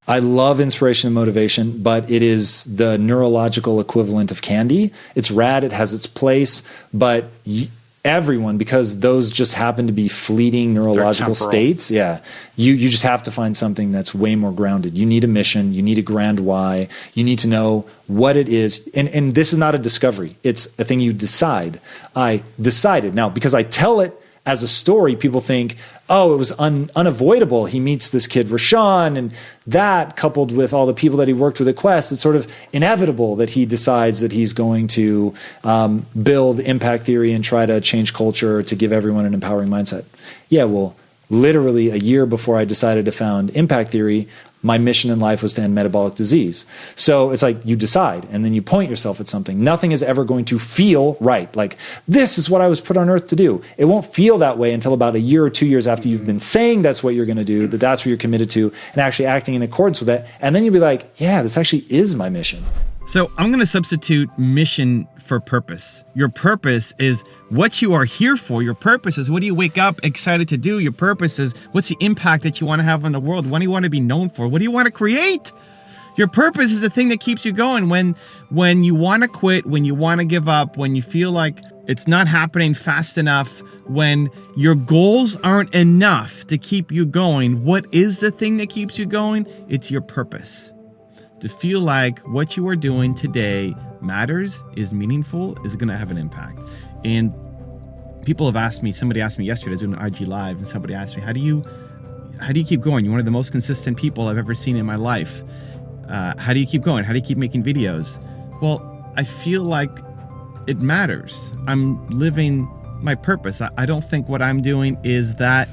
I love inspiration and motivation, but it is the neurological equivalent of candy. It's rad. It has its place, but everyone, because those just happen to be fleeting neurological states. Yeah. You just have to find something that's way more grounded. You need a mission. You need a grand why. You need to know what it is. And this is not a discovery. It's a thing you decide. I decided. Now, because I tell it as a story, people think, oh, it was unavoidable. He meets this kid, Rashawn, and that coupled with all the people that he worked with at Quest, it's sort of inevitable that he decides that he's going to build impact theory and try to change culture to give everyone an empowering mindset. Yeah, well, literally a year before I decided to found impact theory, my mission in life was to end metabolic disease. So it's like you decide and then you point yourself at something. Nothing is ever going to feel right. Like, this is what I was put on earth to do. It won't feel that way until about a year or 2 years after you've been saying that's what you're going to do, that that's what you're committed to, and actually acting in accordance with that. And then you'll be like, yeah, this actually is my mission. So I'm going to substitute mission for purpose. Your purpose is what you are here for. Your purpose is what do you wake up excited to do? Your purpose is what's the impact that you want to have on the world? What do you want to be known for? What do you want to create? Your purpose is the thing that keeps you going when you want to quit, when you want to give up, when you feel like it's not happening fast enough, when your goals aren't enough to keep you going. What is the thing that keeps you going? It's your purpose. To feel like what you are doing today matters, is meaningful, is going to have an impact. And people have asked me, somebody asked me yesterday, I was doing an IG Live, and somebody asked me, how do you keep going? You're one of the most consistent people I've ever seen in my life. How do you keep going? How do you keep making videos? Well, I feel like it matters. I'm living my purpose. I don't think what I'm doing is that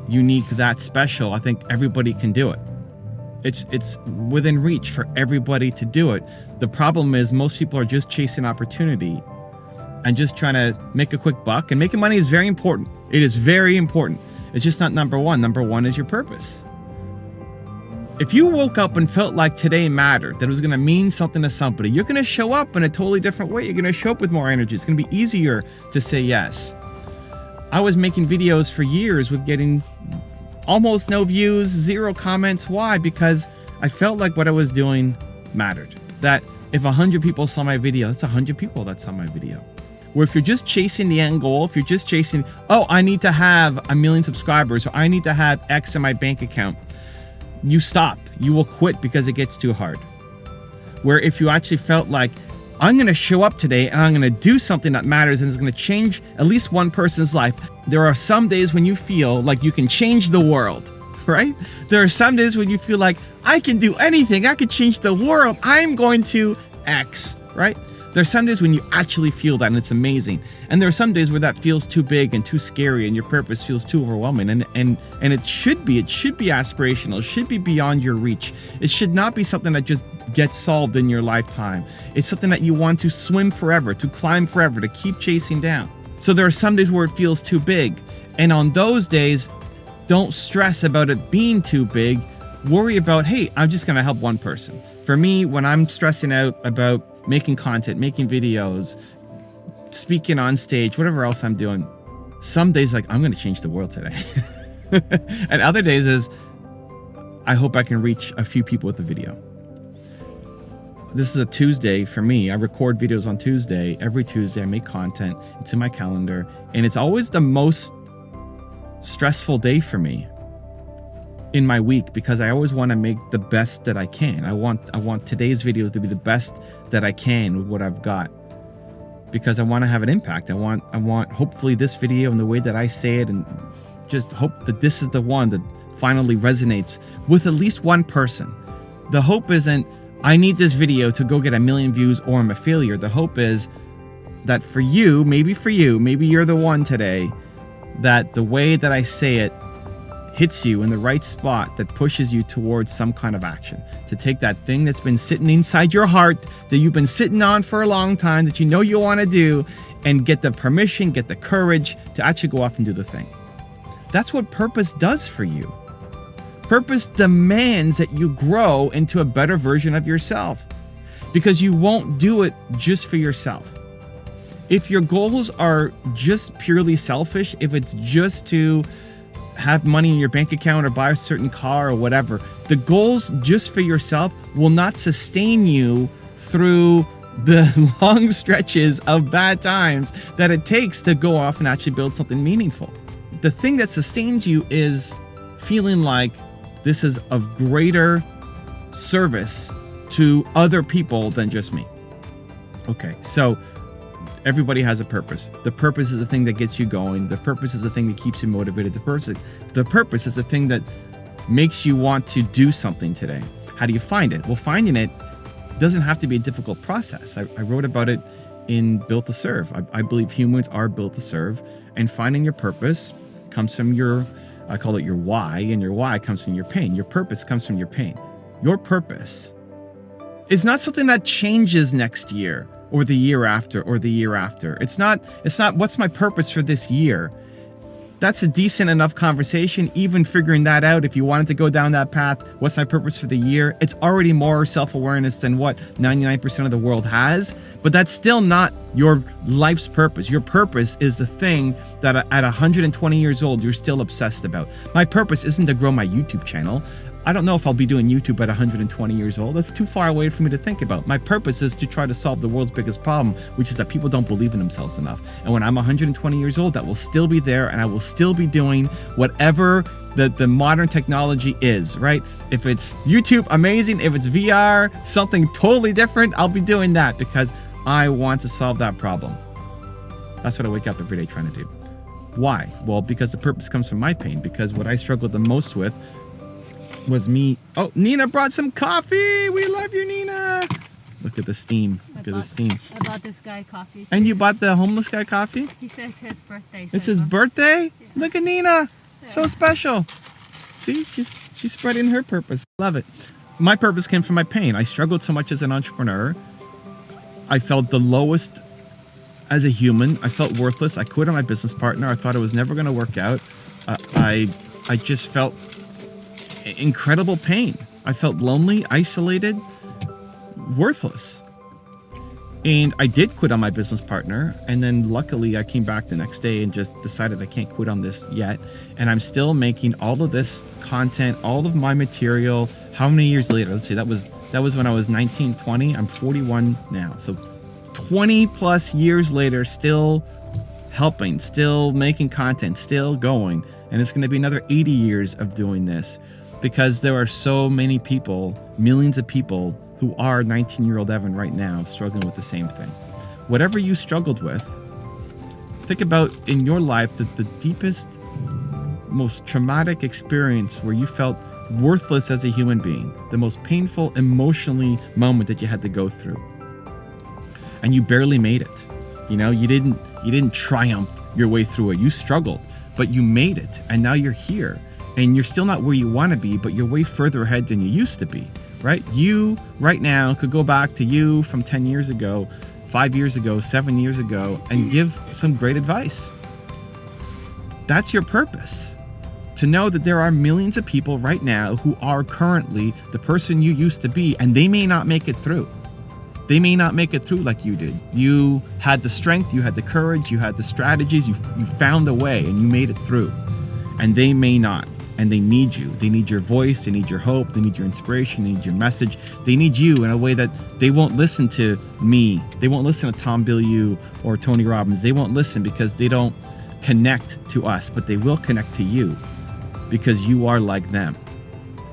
unique, that special. I think everybody can do it. It's within reach for everybody to do it. The problem is most people are just chasing opportunity and just trying to make a quick buck. And making money is very important. It is very important. It's just not number one. Number one is your purpose. If you woke up and felt like today mattered, that it was going to mean something to somebody, you're going to show up in a totally different way. You're going to show up with more energy. It's going to be easier to say yes. I was making videos for years with getting almost no views, 0 comments. Why? Because I felt like what I was doing mattered. That if 100 people saw my video, that's 100 people that saw my video. Where if you're just chasing the end goal, if you're just chasing, oh, I need to have 1 million subscribers, or I need to have X in my bank account, you stop. You will quit because it gets too hard. Where if you actually felt like, I'm going to show up today and I'm going to do something that matters and it's going to change at least one person's life. There are some days when you feel like you can change the world, right? There are some days when you feel like I can do anything. I can change the world. I'm going to X, right? There are some days when you actually feel that and it's amazing. And there are some days where that feels too big and too scary and your purpose feels too overwhelming. And it should be aspirational. It should be beyond your reach. It should not be something that just gets solved in your lifetime. It's something that you want to swim forever, to climb forever, to keep chasing down. So there are some days where it feels too big. And on those days, don't stress about it being too big. Worry about, hey, I'm just going to help one person. For me, when I'm stressing out about making content, making videos, speaking on stage, whatever else I'm doing, some days like, I'm going to change the world today. And other days is, I hope I can reach a few people with the video. This is a Tuesday for me. I record videos on Tuesday. Every Tuesday I make content. It's in my calendar. And it's always the most stressful day for me in my week because I always want to make the best that I can. I want today's video to be the best that I can with what I've got because I want to have an impact. I want hopefully this video and the way that I say it, and just hope that this is the one that finally resonates with at least one person. The hope isn't I need this video to go get 1 million views or I'm a failure. The hope is that for you, maybe you're the one today, that the way that I say it hits you in the right spot that pushes you towards some kind of action. To take that thing that's been sitting inside your heart, that you've been sitting on for a long time, that you know you want to do, and get the permission, get the courage to actually go off and do the thing. That's what purpose does for you. Purpose demands that you grow into a better version of yourself because you won't do it just for yourself. If your goals are just purely selfish, if it's just to have money in your bank account or buy a certain car or whatever. The goals just for yourself will not sustain you through the long stretches of bad times that it takes to go off and actually build something meaningful. The thing that sustains you is feeling like this is of greater service to other people than just me. Okay, so everybody has a purpose. The purpose is the thing that gets you going. The purpose is the thing that keeps you motivated. The purpose is the thing that makes you want to do something today. How do you find it? Well, finding it doesn't have to be a difficult process. I wrote about it in Built to Serve. I believe humans are built to serve, and finding your purpose comes from I call it your why, and your why comes from your pain. Your purpose comes from your pain. Your purpose is not something that changes next year or the year after or the year after. It's not what's my purpose for this year. That's a decent enough conversation, even figuring that out. If you wanted to go down that path, what's my purpose for the year? It's already more self-awareness than what 99% of the world has, but that's still not your life's purpose. Your purpose is the thing that at 120 years old, you're still obsessed about. My purpose isn't to grow my YouTube channel. I don't know if I'll be doing YouTube at 120 years old. That's too far away for me to think about. My purpose is to try to solve the world's biggest problem, which is that people don't believe in themselves enough. And when I'm 120 years old, that will still be there, and I will still be doing whatever the modern technology is, right? If it's YouTube, amazing. If it's VR, something totally different, I'll be doing that because I want to solve that problem. That's what I wake up every day trying to do. Why? Well, because the purpose comes from my pain, because what I struggled the most with was me. Oh, Nina brought some coffee. We love you, Nina. Look at the steam. Look at the steam. I bought this guy coffee. And you bought the homeless guy coffee? He said it's his birthday. It's his birthday? Yeah. Look at Nina. So special. See, she's spreading her purpose. Love it. My purpose came from my pain. I struggled so much as an entrepreneur. I felt the lowest as a human. I felt worthless. I quit on my business partner. I thought it was never going to work out. I just felt incredible pain. I felt lonely, isolated, worthless. And I did quit on my business partner. And then luckily I came back the next day and just decided I can't quit on this yet. And I'm still making all of this content, all of my material. How many years later? Let's see, that was when I was 19, 20. I'm 41 now. So 20 plus years later, still helping, still making content, still going. And it's going to be another 80 years of doing this. Because there are so many people, millions of people who are 19-year-old Evan right now struggling with the same thing. Whatever you struggled with, think about in your life the deepest, most traumatic experience where you felt worthless as a human being, the most painful emotionally moment that you had to go through. And you barely made it. You know, you didn't triumph your way through it. You struggled, but you made it, and now you're here. And you're still not where you want to be, but you're way further ahead than you used to be, right? You, right now, could go back to you from 10 years ago, 5 years ago, 7 years ago, and give some great advice. That's your purpose. To know that there are millions of people right now who are currently the person you used to be, and they may not make it through. They may not make it through like you did. You had the strength, you had the courage, you had the strategies, you found the way, and you made it through. And they may not. And they need you. They need your voice. They need your hope. They need your inspiration. They need your message. They need you in a way that they won't listen to me. They won't listen to Tom Bilyeu or Tony Robbins. They won't listen because they don't connect to us, but they will connect to you because you are like them.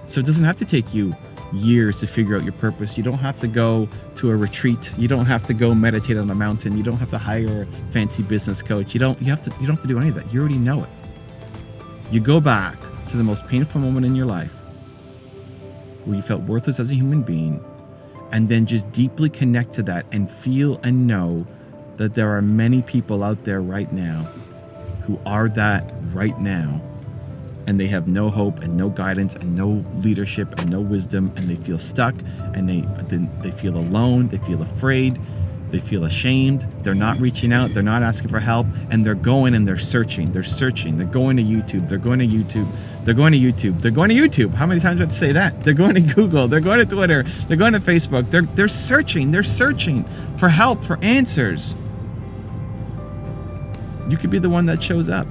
So it doesn't have to take you years to figure out your purpose. You don't have to go to a retreat. You don't have to go meditate on a mountain. You don't have to hire a fancy business coach. You don't have to do any of that. You already know it. You go back to the most painful moment in your life where you felt worthless as a human being, and then just deeply connect to that and feel and know that there are many people out there right now who are that right now, and they have no hope and no guidance and no leadership and no wisdom, and they feel stuck, and they feel alone, they feel afraid, they feel ashamed, they're not reaching out, they're not asking for help, and they're going and they're searching, they're going to YouTube, they're going to YouTube, they're going to YouTube, they're going to YouTube. How many times do I have to say that? They're going to Google, they're going to Twitter, they're going to Facebook, they're searching for help, for answers. You could be the one that shows up.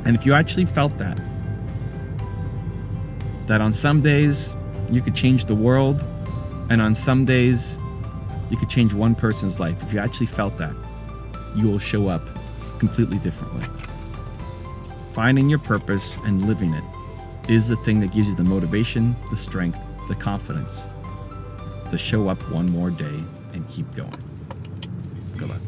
And if you actually felt that on some days you could change the world, and on some days you could change one person's life, if you actually felt that, you will show up completely differently. Finding your purpose and living it is the thing that gives you the motivation, the strength, the confidence to show up one more day and keep going. Good luck.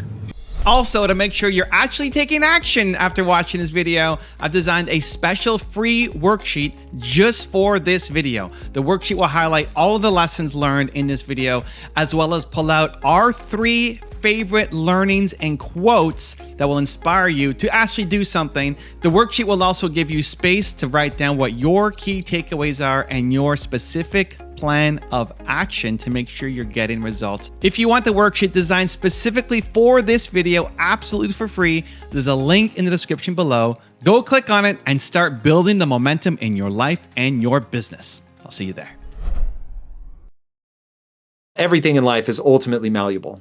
Also, to make sure you're actually taking action after watching this video, I've designed a special free worksheet just for this video. The worksheet will highlight all of the lessons learned in this video, as well as pull out our 3 favorite learnings and quotes that will inspire you to actually do something. The worksheet will also give you space to write down what your key takeaways are and your specific plan of action to make sure you're getting results. If you want the worksheet designed specifically for this video, absolutely for free, there's a link in the description below. Go click on it and start building the momentum in your life and your business. I'll see you there. Everything in life is ultimately malleable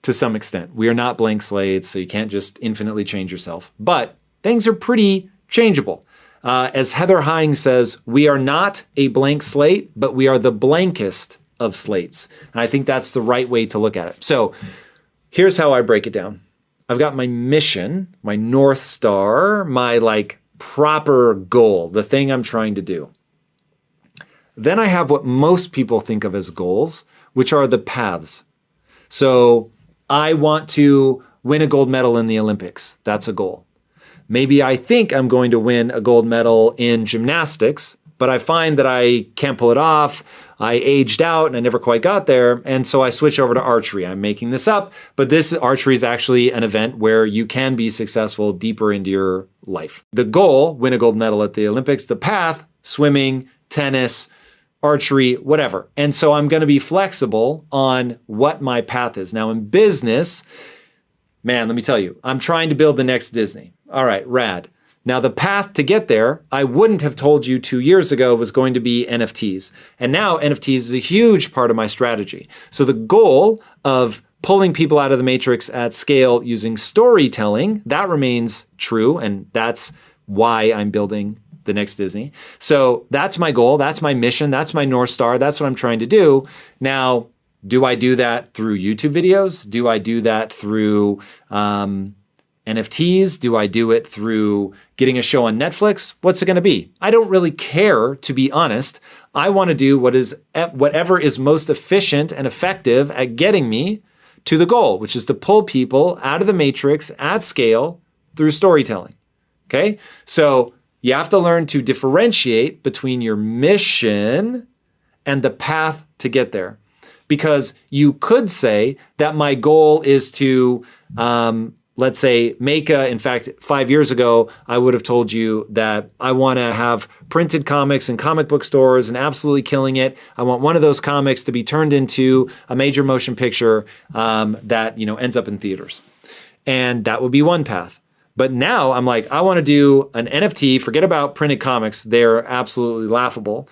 to some extent. We are not blank slates, so you can't just infinitely change yourself. But things are pretty changeable. As Heather Hines says, we are not a blank slate, but we are the blankest of slates. And I think that's the right way to look at it. So here's how I break it down. I've got my mission, my North Star, my proper goal, the thing I'm trying to do. Then I have what most people think of as goals, which are the paths. So I want to win a gold medal in the Olympics. That's a goal. Maybe I think I'm going to win a gold medal in gymnastics, but I find that I can't pull it off. I aged out and I never quite got there. And so I switch over to archery. I'm making this up, but this archery is actually an event where you can be successful deeper into your life. The goal, win a gold medal at the Olympics. The path, swimming, tennis, archery, whatever. And so I'm going to be flexible on what my path is. Now in business, man, let me tell you, I'm trying to build the next Disney. All right, rad. Now the path to get there, I wouldn't have told you 2 years ago was going to be NFTs. And now NFTs is a huge part of my strategy. So the goal of pulling people out of the matrix at scale using storytelling, that remains true. And that's why I'm building the next Disney. So that's my goal. That's my mission. That's my North Star. That's what I'm trying to do. Now, do I do that through YouTube videos? Do I do that through NFTs? Do I do it through getting a show on Netflix? What's it going to be? I don't really care, to be honest. I want to do whatever is most efficient and effective at getting me to the goal, which is to pull people out of the matrix at scale through storytelling. Okay? So you have to learn to differentiate between your mission and the path to get there. Because you could say that my goal is to, let's say, in fact, 5 years ago, I would have told you that I want to have printed comics in comic book stores and absolutely killing it. I want one of those comics to be turned into a major motion picture that ends up in theaters. And that would be one path. But now I'm like, I want to do an NFT, forget about printed comics. They're absolutely laughable.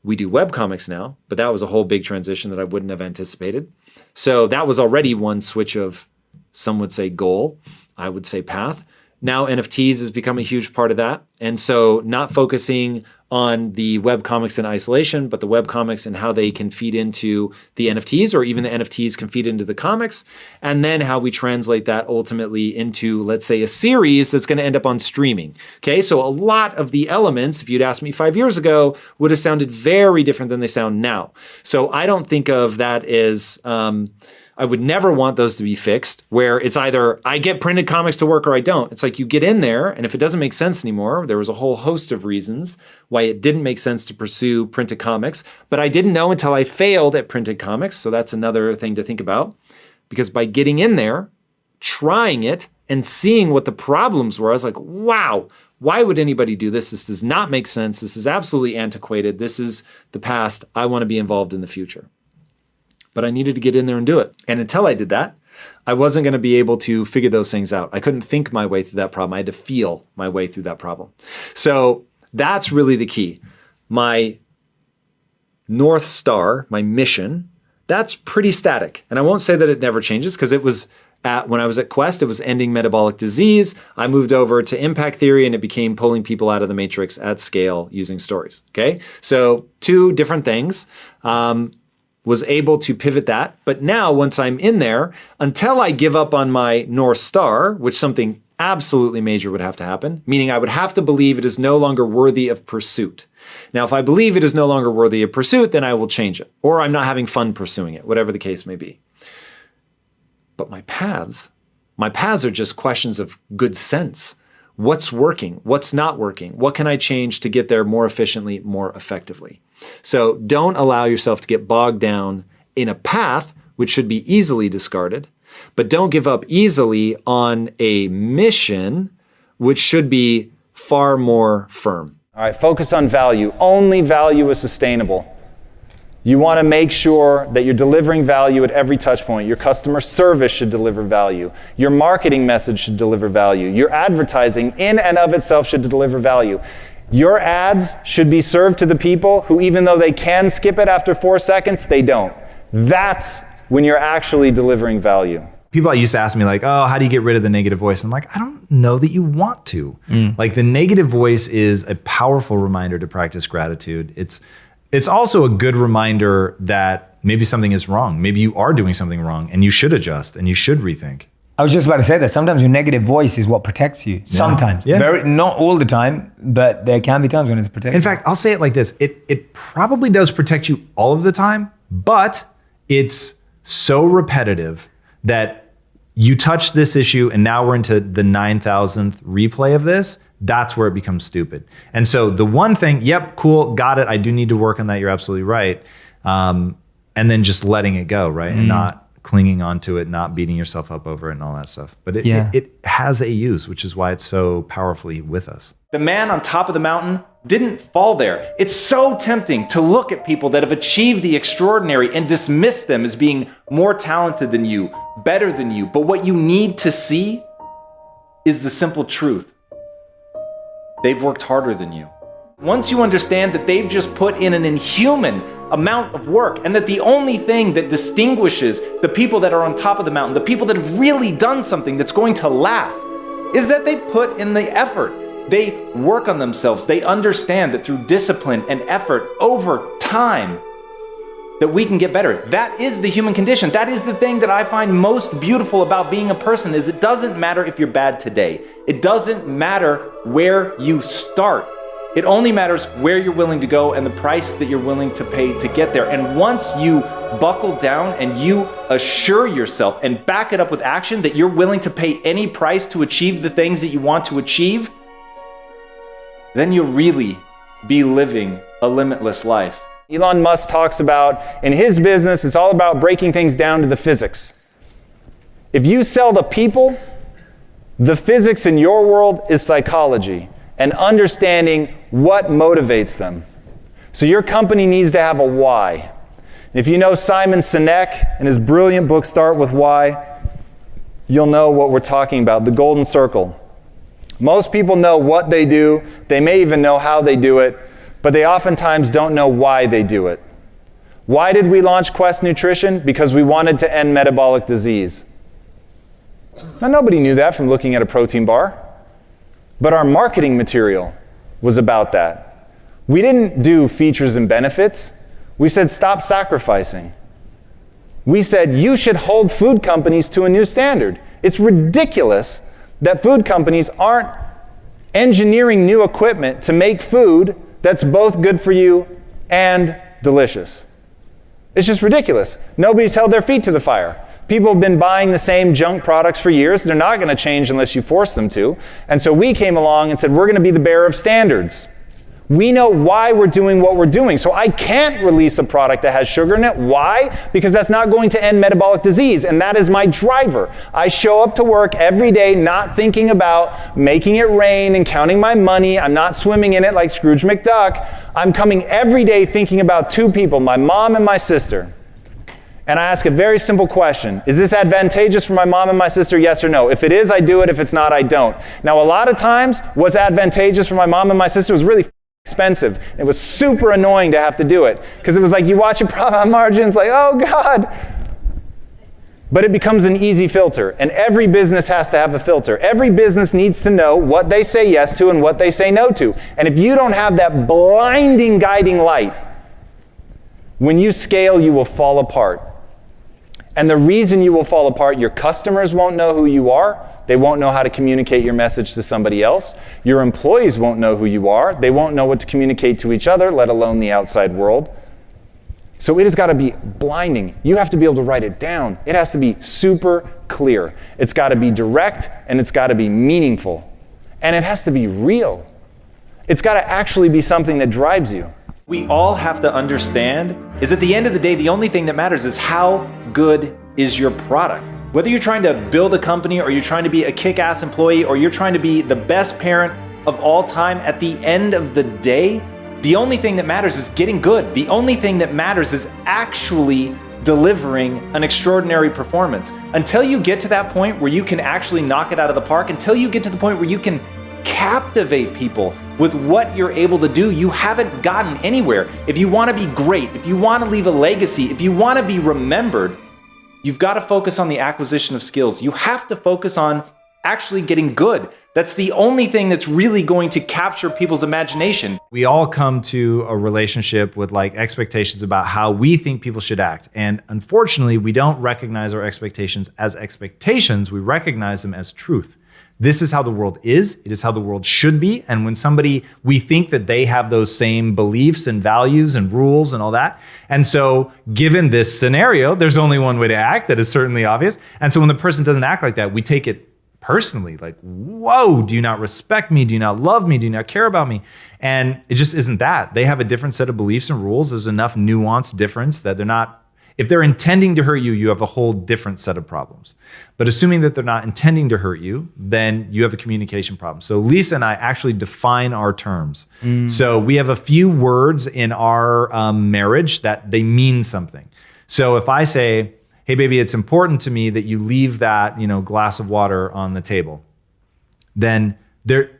We do web comics now, but that was a whole big transition that I wouldn't have anticipated. So that was already one switch of, some would say goal, I would say path. Now NFTs has become a huge part of that. And so not focusing on the web comics in isolation, but the web comics and how they can feed into the NFTs, or even the NFTs can feed into the comics. And then how we translate that ultimately into, let's say, a series that's going to end up on streaming. Okay, so a lot of the elements, if you'd asked me 5 years ago, would have sounded very different than they sound now. So I don't think of that as, I would never want those to be fixed, where it's either I get printed comics to work or I don't. It's like you get in there, and if it doesn't make sense anymore, there was a whole host of reasons why it didn't make sense to pursue printed comics, but I didn't know until I failed at printed comics. So that's another thing to think about, because by getting in there, trying it, and seeing what the problems were, I was like, wow, why would anybody do this? This does not make sense. This is absolutely antiquated. This is the past. I want to be involved in the future. But I needed to get in there and do it. And until I did that, I wasn't going to be able to figure those things out. I couldn't think my way through that problem. I had to feel my way through that problem. So that's really the key. My North Star, my mission, that's pretty static. And I won't say that it never changes, because it was When I was at Quest, it was ending metabolic disease. I moved over to impact theory and it became pulling people out of the matrix at scale using stories. Okay. So 2 different things. Was able to pivot that. But now once I'm in there, until I give up on my North Star, which something absolutely major would have to happen, meaning I would have to believe it is no longer worthy of pursuit. Now, if I believe it is no longer worthy of pursuit, then I will change it. Or I'm not having fun pursuing it, whatever the case may be. But my paths are just questions of good sense. What's working? What's not working? What can I change to get there more efficiently, more effectively? So don't allow yourself to get bogged down in a path which should be easily discarded, but don't give up easily on a mission which should be far more firm. All right, focus on value. Only value is sustainable. You want to make sure that you're delivering value at every touch point. Your customer service should deliver value. Your marketing message should deliver value. Your advertising in and of itself should deliver value. Your ads should be served to the people who, even though they can skip it after 4 seconds, they don't. That's when you're actually delivering value. People used to ask me like, oh, how do you get rid of the negative voice? I'm like, I don't know that you want to. Like the negative voice is a powerful reminder to practice gratitude. It's also a good reminder that maybe something is wrong. Maybe you are doing something wrong and you should adjust and you should rethink. I was just about to say that sometimes your negative voice is what protects you. Sometimes. Yeah. Not all the time, but there can be times when it's protecting. In fact, I'll say it like this. It probably does protect you all of the time, but it's so repetitive that you touch this issue and now we're into the 9,000th replay of this. That's where it becomes stupid. And so the one thing, yep, cool, got it. I do need to work on that. You're absolutely right. And then just letting it go, right? And not clinging onto it, not beating yourself up over it and all that stuff. But it has a use, which is why it's so powerfully with us. The man on top of the mountain didn't fall there. It's so tempting to look at people that have achieved the extraordinary and dismiss them as being more talented than you, better than you. But what you need to see is the simple truth. They've worked harder than you. Once you understand that they've just put in an inhuman amount of work and that the only thing that distinguishes the people that are on top of the mountain, the people that have really done something that's going to last, is that they put in the effort. They work on themselves. They understand that through discipline and effort over time that we can get better. That is the human condition. That is the thing that I find most beautiful about being a person is it doesn't matter if you're bad today. It doesn't matter where you start. It only matters where you're willing to go and the price that you're willing to pay to get there. And once you buckle down and you assure yourself and back it up with action that you're willing to pay any price to achieve the things that you want to achieve, then you'll really be living a limitless life. Elon Musk talks about, in his business, it's all about breaking things down to the physics. If you sell to people, the physics in your world is psychology and understanding what motivates them. So your company needs to have a why. If you know Simon Sinek and his brilliant book, Start With Why, you'll know what we're talking about, the golden circle. Most people know what they do, they may even know how they do it, but they oftentimes don't know why they do it. Why did we launch Quest Nutrition? Because we wanted to end metabolic disease. Now, nobody knew that from looking at a protein bar, but our marketing material was about that. We didn't do features and benefits. We said, stop sacrificing. We said, you should hold food companies to a new standard. It's ridiculous that food companies aren't engineering new equipment to make food that's both good for you and delicious. It's just ridiculous. Nobody's held their feet to the fire. People have been buying the same junk products for years. They're not going to change unless you force them to. And so we came along and said, we're going to be the bearer of standards. We know why we're doing what we're doing. So I can't release a product that has sugar in it. Why? Because that's not going to end metabolic disease. And that is my driver. I show up to work every day not thinking about making it rain and counting my money. I'm not swimming in it like Scrooge McDuck. I'm coming every day thinking about two people, my mom and my sister. And I ask a very simple question. Is this advantageous for my mom and my sister? Yes or no? If it is, I do it. If it's not, I don't. Now, a lot of times, what's advantageous for my mom and my sister was really expensive. It was super annoying to have to do it because it was like you watch your profit margins like, oh God. But it becomes an easy filter, and every business has to have a filter. Every business needs to know what they say yes to and what they say no to. And if you don't have that blinding guiding light, when you scale, you will fall apart. And the reason you will fall apart, your customers won't know who you are. They won't know how to communicate your message to somebody else. Your employees won't know who you are. They won't know what to communicate to each other, let alone the outside world. So it has got to be blinding. You have to be able to write it down. It has to be super clear. It's got to be direct, and it's got to be meaningful. And it has to be real. It's got to actually be something that drives you. We all have to understand is at the end of the day, the only thing that matters is how good is your product. Whether you're trying to build a company or you're trying to be a kick-ass employee or you're trying to be the best parent of all time, at the end of the day, the only thing that matters is getting good. The only thing that matters is actually delivering an extraordinary performance. Until you get to that point where you can actually knock it out of the park, until you get to the point where you can captivate people with what you're able to do, you haven't gotten anywhere. If you want to be great, if you want to leave a legacy, if you want to be remembered, you've got to focus on the acquisition of skills. You have to focus on actually getting good. That's the only thing that's really going to capture people's imagination. We all come to a relationship with like expectations about how we think people should act. And unfortunately, we don't recognize our expectations as expectations. We recognize them as truth. This is how the world is. It is how the world should be. And when we think that they have those same beliefs and values and rules and all that. And so given this scenario, there's only one way to act that is certainly obvious. And so when the person doesn't act like that, we take it personally, like, whoa, do you not respect me? Do you not love me? Do you not care about me? And it just isn't that. They have a different set of beliefs and rules. There's enough nuanced difference that they're not, if they're intending to hurt you, you have a whole different set of problems. But assuming that they're not intending to hurt you, then you have a communication problem. So Lisa and I actually define our terms. So we have a few words in our marriage that they mean something. So if I say, hey, baby, it's important to me that you leave that, glass of water on the table, then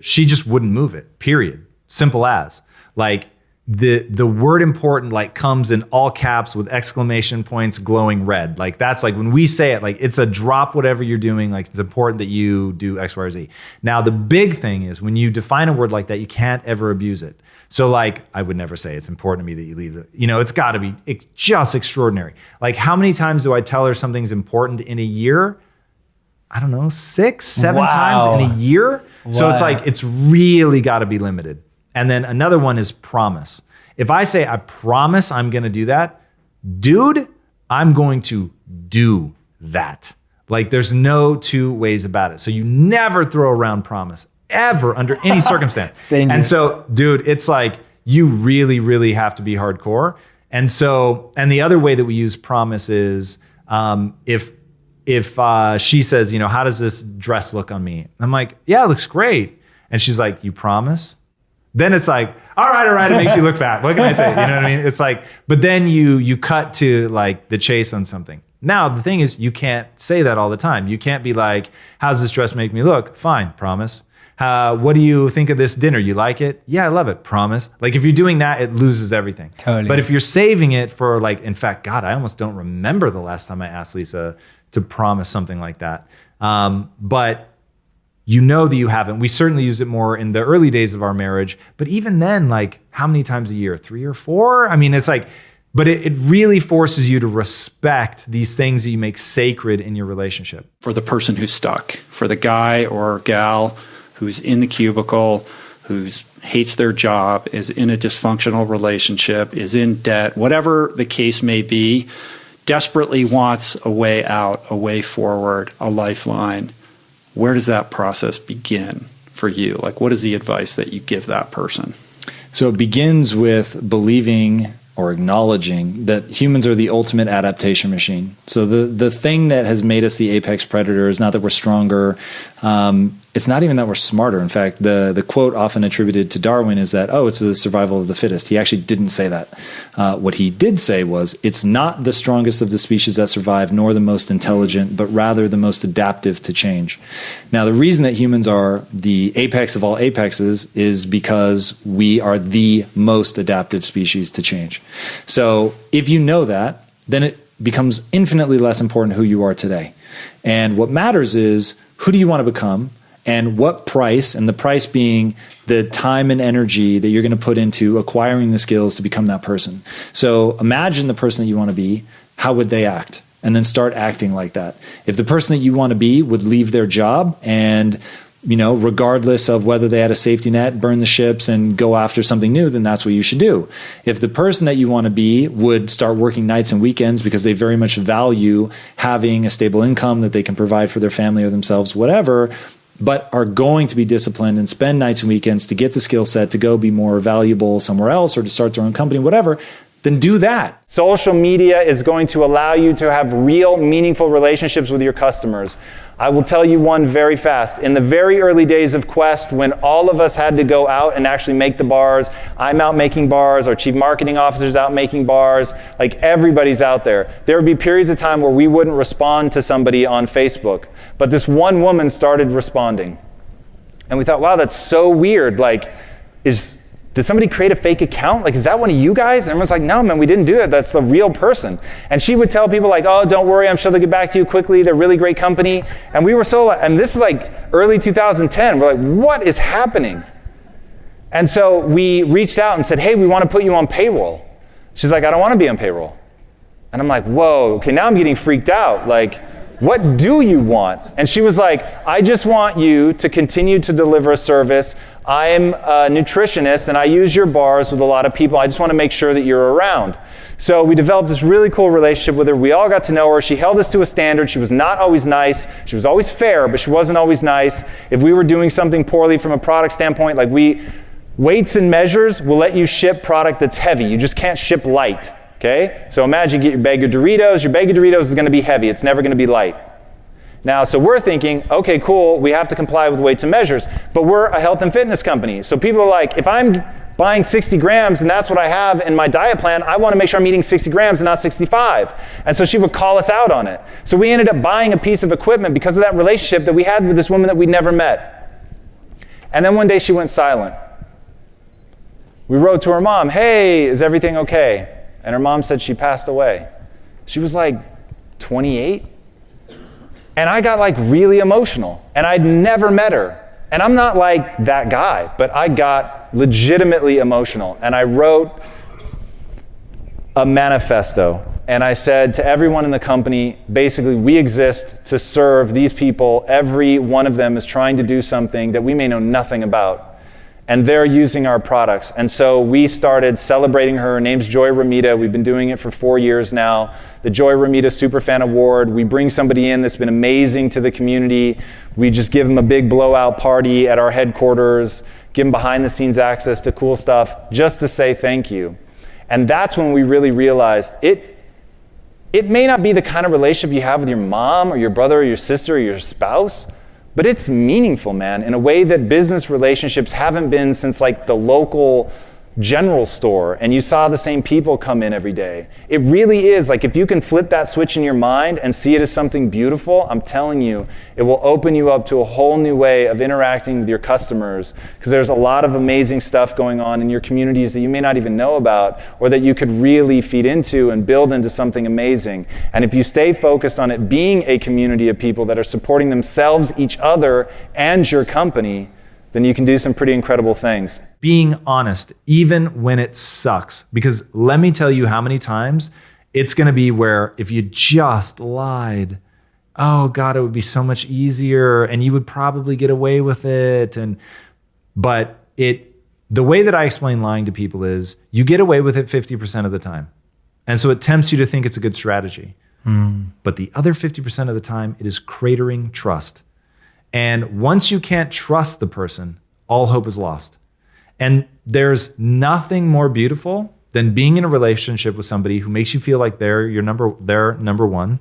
she just wouldn't move it, period. Simple as. Like the word important like comes in all caps with exclamation points glowing red. Like that's like when we say it, like it's a drop whatever you're doing, like it's important that you do X, Y, or Z. Now the big thing is when you define a word like that, you can't ever abuse it. So like, I would never say it's important to me that you leave it. It's gotta be just extraordinary. Like how many times do I tell her something's important in a year? I don't know, 6, 7 times in a year. So it's like, it's really gotta be limited. And then another one is promise. If I say, I promise I'm gonna do that, dude, I'm going to do that. Like there's no two ways about it. So you never throw around promise ever under any circumstance. And so, dude, it's like you really, really have to be hardcore. And the other way that we use promise is if she says, how does this dress look on me? I'm like, yeah, it looks great. And she's like, you promise? Then it's like, all right, it makes you look fat. What can I say? You know what I mean? It's like, but then you cut to like the chase on something. Now, the thing is, you can't say that all the time. You can't be like, how's this dress make me look? Fine, promise. What do you think of this dinner? You like it? Yeah, I love it. Promise. Like if you're doing that, it loses everything. Totally. But if you're saving it for like, in fact, God, I almost don't remember the last time I asked Lisa to promise something like that. But you know that you haven't. We certainly use it more in the early days of our marriage. But even then, like how many times a year? 3 or 4? I mean, it's like, but it really forces you to respect these things that you make sacred in your relationship. For the person who's stuck, for the guy or gal who's in the cubicle, who hates their job, is in a dysfunctional relationship, is in debt, whatever the case may be, desperately wants a way out, a way forward, a lifeline. Where does that process begin for you? Like, what is the advice that you give that person? So it begins with believing or acknowledging that humans are the ultimate adaptation machine. So the thing that has made us the apex predator is not that we're stronger. It's not even that we're smarter. In fact, the quote often attributed to Darwin is that, it's the survival of the fittest. He actually didn't say that. What he did say was, it's not the strongest of the species that survive, nor the most intelligent, but rather the most adaptive to change. Now, the reason that humans are the apex of all apexes is because we are the most adaptive species to change. So if you know that, then becomes infinitely less important who you are today. And what matters is, who do you want to become, and what price, and the price being the time and energy that you're going to put into acquiring the skills to become that person. So imagine the person that you want to be, how would they act? And then start acting like that. If the person that you want to be would leave their job and, regardless of whether they had a safety net, burn the ships and go after something new, then that's what you should do. If the person that you want to be would start working nights and weekends because they very much value having a stable income that they can provide for their family or themselves, whatever, but are going to be disciplined and spend nights and weekends to get the skill set to go be more valuable somewhere else or to start their own company, whatever, then do that. Social media is going to allow you to have real, meaningful relationships with your customers. I will tell you one very fast. In the very early days of Quest, when all of us had to go out and actually make the bars, I'm out making bars, our chief marketing officer's out making bars, like everybody's out there. There would be periods of time where we wouldn't respond to somebody on Facebook, but this one woman started responding. And we thought, wow, that's so weird. Did somebody create a fake account? Is that one of you guys? And everyone's like, no, man, we didn't do that. That's a real person. And she would tell people oh, don't worry, I'm sure they'll get back to you quickly. They're a really great company. And we were and this is early 2010. We're what is happening? And so we reached out and said, hey, we want to put you on payroll. She's like, I don't want to be on payroll. And I'm like, whoa, okay, now I'm getting freaked out. What do you want? And she was like, I just want you to continue to deliver a service. I'm a nutritionist and I use your bars with a lot of people. I just want to make sure that you're around. So we developed this really cool relationship with her. We all got to know her. She held us to a standard. She was not always nice. She was always fair, but she wasn't always nice. If we were doing something poorly from a product standpoint, weights and measures will let you ship product that's heavy. You just can't ship light. Okay? So imagine you get your bag of Doritos. Your bag of Doritos is going to be heavy. It's never going to be light. Now, so we're thinking, okay, cool, we have to comply with weights and measures, but we're a health and fitness company. So people are like, if I'm buying 60 grams and that's what I have in my diet plan, I want to make sure I'm eating 60 grams and not 65. And so she would call us out on it. So we ended up buying a piece of equipment because of that relationship that we had with this woman that we'd never met. And then one day she went silent. We wrote to her mom, hey, is everything okay? And her mom said she passed away. She was 28. And I got really emotional. And I'd never met her. And I'm not that guy, but I got legitimately emotional. And I wrote a manifesto. And I said to everyone in the company, basically, we exist to serve these people. Every one of them is trying to do something that we may know nothing about. And they're using our products. And so we started celebrating her. Her name's Joy Ramita. We've been doing it for 4 years now. The Joy Ramita Superfan Award. We bring somebody in that's been amazing to the community. We just give them a big blowout party at our headquarters, give them behind the scenes access to cool stuff, just to say thank you. And that's when we really realized it may not be the kind of relationship you have with your mom or your brother or your sister or your spouse, but it's meaningful, man, in a way that business relationships haven't been since the local general store and you saw the same people come in every day. It really is if you can flip that switch in your mind and see it as something beautiful, I'm telling you, it will open you up to a whole new way of interacting with your customers, because there's a lot of amazing stuff going on in your communities that you may not even know about or that you could really feed into and build into something amazing. And if you stay focused on it being a community of people that are supporting themselves, each other, and your company, then you can do some pretty incredible things. Being honest, even when it sucks. Because let me tell you how many times it's going to be where if you just lied, oh God, it would be so much easier and you would probably get away with it. But the way that I explain lying to people is you get away with it 50% of the time. And so it tempts you to think it's a good strategy. But the other 50% of the time, it is cratering trust. And once you can't trust the person, all hope is lost. And there's nothing more beautiful than being in a relationship with somebody who makes you feel like they're number one,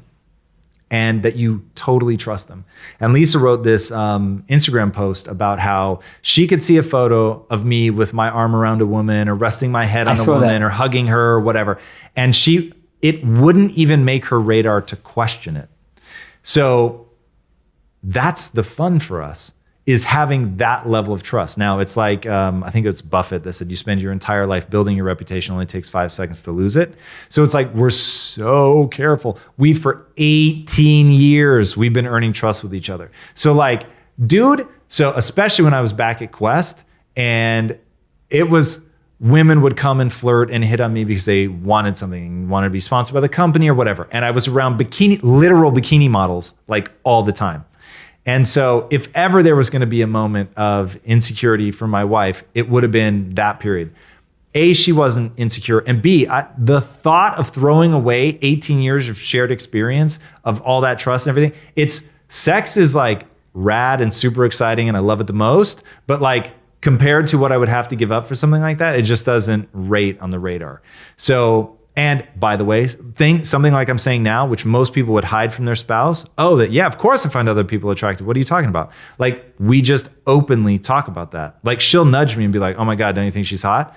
and that you totally trust them. And Lisa wrote this Instagram post about how she could see a photo of me with my arm around a woman or resting my head on a woman or hugging her or whatever. And it wouldn't even make her radar to question it. So that's the fun for us, is having that level of trust. Now it's like, I think it's Buffett that said you spend your entire life building your reputation, only takes 5 seconds to lose it. So it's like, we're so careful. For 18 years, we've been earning trust with each other. So like, dude, so especially when I was back at Quest, and it was, women would come and flirt and hit on me because they wanted something, wanted to be sponsored by the company or whatever. And I was around literal bikini models like all the time. And so if ever there was going to be a moment of insecurity for my wife, it would have been that period. A, she wasn't insecure. And B, the thought of throwing away 18 years of shared experience of all that trust and everything, sex is like rad and super exciting and I love it the most. But like compared to what I would have to give up for something like that, it just doesn't rate on the radar. So, and by the way, something like I'm saying now, which most people would hide from their spouse. Oh, yeah, of course I find other people attractive. What are you talking about? Like, we just openly talk about that. Like, she'll nudge me and be like, oh my God, don't you think she's hot?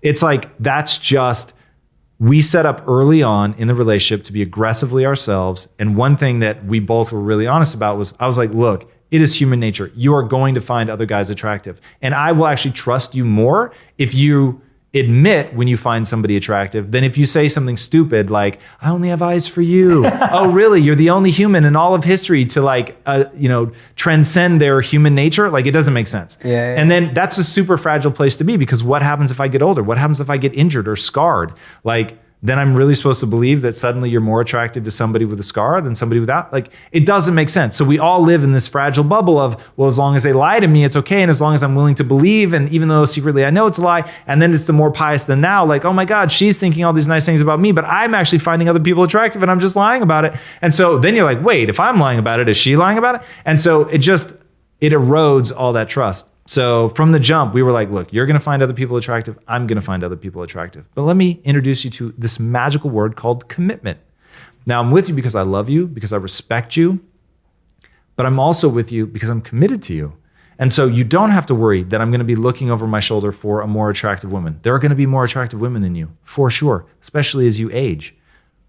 It's like, that's just, we set up early on in the relationship to be aggressively ourselves. And one thing that we both were really honest about was, I was like, look, it is human nature. You are going to find other guys attractive. And I will actually trust you more if you admit when you find somebody attractive than if you say something stupid like, I only have eyes for you. Oh, really? You're the only human in all of history to like, transcend their human nature? Like, it doesn't make sense. Yeah. And then that's a super fragile place to be, because what happens if I get older? What happens if I get injured or scarred? Like, then I'm really supposed to believe that suddenly you're more attracted to somebody with a scar than somebody without? Like, it doesn't make sense. So we all live in this fragile bubble of, well, as long as they lie to me, it's okay. And as long as I'm willing to believe, and even though secretly I know it's a lie, and then it's the more pious than thou, like, oh my God, she's thinking all these nice things about me, but I'm actually finding other people attractive and I'm just lying about it. And so then you're like, wait, if I'm lying about it, is she lying about it? And so it erodes all that trust. So from the jump, we were like, look, you're going to find other people attractive. I'm going to find other people attractive. But let me introduce you to this magical word called commitment. Now, I'm with you because I love you, because I respect you, but I'm also with you because I'm committed to you. And so you don't have to worry that I'm going to be looking over my shoulder for a more attractive woman. There are going to be more attractive women than you, for sure, especially as you age.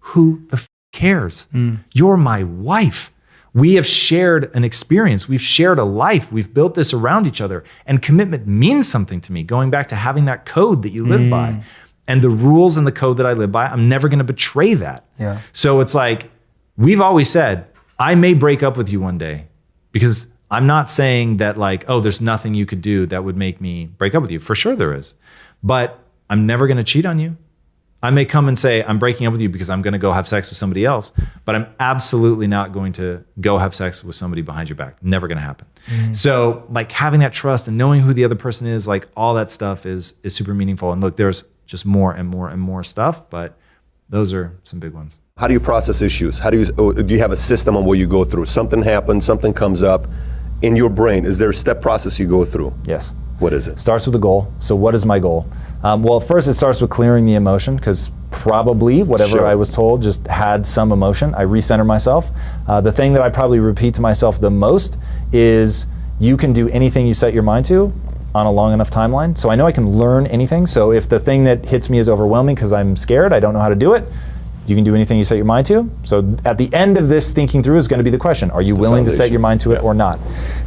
Who the cares? You're my wife. We have shared an experience. We've shared a life. We've built this around each other. And commitment means something to me, going back to having that code that you live by. And the rules and the code that I live by, I'm never going to betray that. Yeah. So it's like, we've always said, I may break up with you one day, because I'm not saying that like, oh, there's nothing you could do that would make me break up with you. For sure there is. But I'm never going to cheat on you. I may come and say, I'm breaking up with you because I'm going to go have sex with somebody else, but I'm absolutely not going to go have sex with somebody behind your back. Never going to happen. So like having that trust and knowing who the other person is, like all that stuff is super meaningful. And look, there's just more and more and more stuff, but those are some big ones. How do you process issues? Do you have a system on what you go through? Something happens, something comes up in your brain. Is there a step process you go through? Yes. What is it? Starts with a goal. So what is my goal? Well, first it starts with clearing the emotion, because probably whatever I was told just had some emotion. I recenter myself. The thing that I probably repeat to myself the most is, you can do anything you set your mind to on a long enough timeline. So I know I can learn anything. So if the thing that hits me is overwhelming because I'm scared, I don't know how to do it, you can do anything you set your mind to. So at the end of this thinking through is going to be the question, are you willing to set your mind to it or not?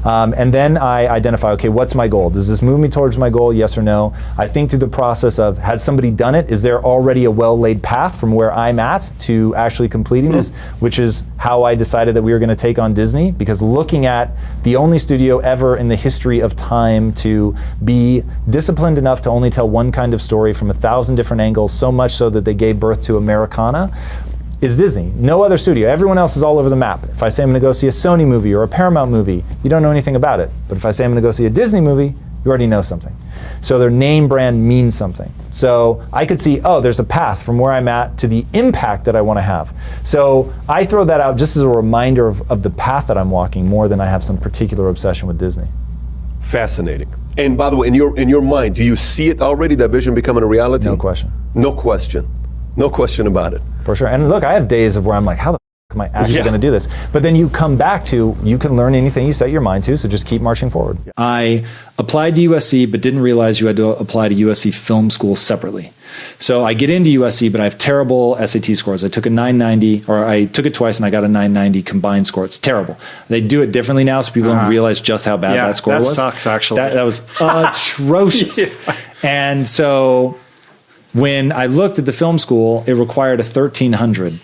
And then I identify, okay, what's my goal? Does this move me towards my goal, yes or no? I think through the process of, has somebody done it? Is there already a well-laid path from where I'm at to actually completing this? Which is how I decided that we were going to take on Disney, because looking at the only studio ever in the history of time to be disciplined enough to only tell one kind of story from 1,000 different angles, so much so that they gave birth to Americana, is Disney. No other studio. Everyone else is all over the map. If I say I'm going to go see a Sony movie or a Paramount movie, you don't know anything about it. But if I say I'm going to go see a Disney movie, you already know something. So their name brand means something. So I could see, oh, there's a path from where I'm at to the impact that I want to have. So I throw that out just as a reminder of the path that I'm walking, more than I have some particular obsession with Disney. Fascinating. And by the way, in your mind, do you see it already, that vision becoming a reality? No question. No question. No question about it. For sure. And look, I have days of where I'm like, how the am I actually Yeah. going to do this? But then you come back to, you can learn anything you set your mind to, so just keep marching forward. I applied to USC, but didn't realize you had to apply to USC Film School separately. So I get into USC, but I have terrible SAT scores. I took a 990, or I took it twice and I got a 990 combined score. It's terrible. They do it differently now, so people don't realize just how bad that score was. That sucks, actually. That was atrocious. Yeah. And so when I looked at the film school, it required a 1300.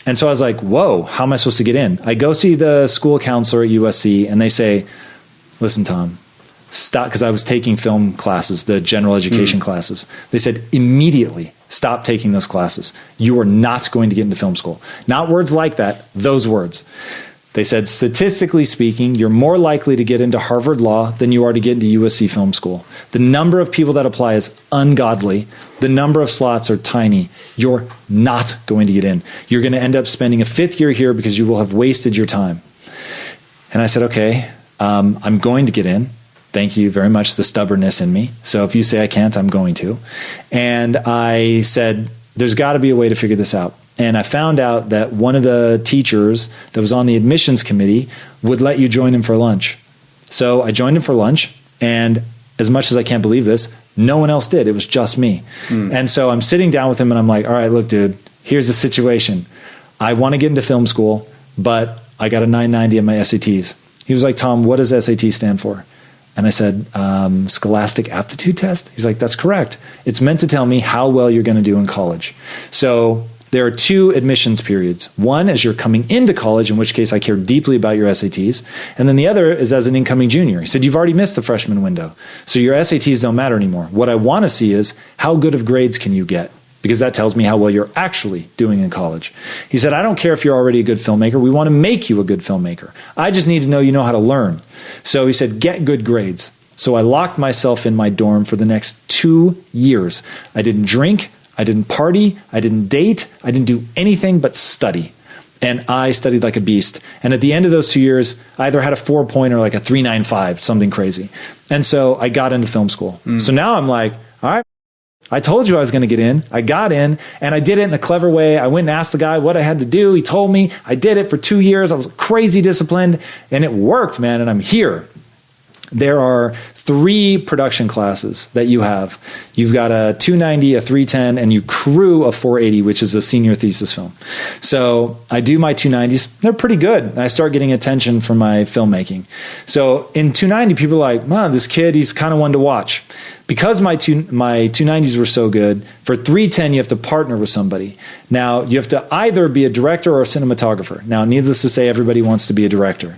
And so I was like, whoa, how am I supposed to get in? I go see the school counselor at USC and they say, listen, Tom, stop, because I was taking film classes, the general education classes. They said, immediately stop taking those classes. You are not going to get into film school. Not words like that, those words. They said, statistically speaking, you're more likely to get into Harvard Law than you are to get into USC Film School. The number of people that apply is ungodly. The number of slots are tiny. You're not going to get in. You're going to end up spending a 5th year here because you will have wasted your time. And I said, okay, I'm going to get in. Thank you very much, the stubbornness in me. So if you say I can't, I'm going to. And I said, there's got to be a way to figure this out. And I found out that one of the teachers that was on the admissions committee would let you join him for lunch. So I joined him for lunch, and as much as I can't believe this, no one else did. It was just me. And so I'm sitting down with him and I'm like, all right, look, dude, here's the situation. I want to get into film school, but I got a 990 in my SATs. He was like, Tom, what does SAT stand for? And I said, Scholastic Aptitude Test? He's like, that's correct. It's meant to tell me how well you're going to do in college. So there are 2 admissions periods. One is you're coming into college, in which case I care deeply about your SATs. And then the other is as an incoming junior. He said, you've already missed the freshman window. So your SATs don't matter anymore. What I want to see is how good of grades can you get? Because that tells me how well you're actually doing in college. He said, I don't care if you're already a good filmmaker. We want to make you a good filmmaker. I just need to know you know how to learn. So he said, get good grades. So I locked myself in my dorm for the next 2 years. I didn't drink. I didn't party. I didn't date. I didn't do anything but study. And I studied like a beast. And at the end of those 2 years, I either had a 4 or like a 3.95, something crazy. And so I got into film school. So now I'm like, all right, I told you I was going to get in. I got in, and I did it in a clever way. I went and asked the guy what I had to do. He told me. I did it for 2 years. I was crazy disciplined, and it worked, man, and I'm here. There are 3 production classes that you have. You've got a 290, a 310, and you crew a 480, which is a senior thesis film. So I do my 290s. They're pretty good. And I start getting attention from my filmmaking. So in 290, people are like, man, this kid, he's kind of one to watch. Because my 290s were so good, for 310, you have to partner with somebody. Now, you have to either be a director or a cinematographer. Now, needless to say, everybody wants to be a director.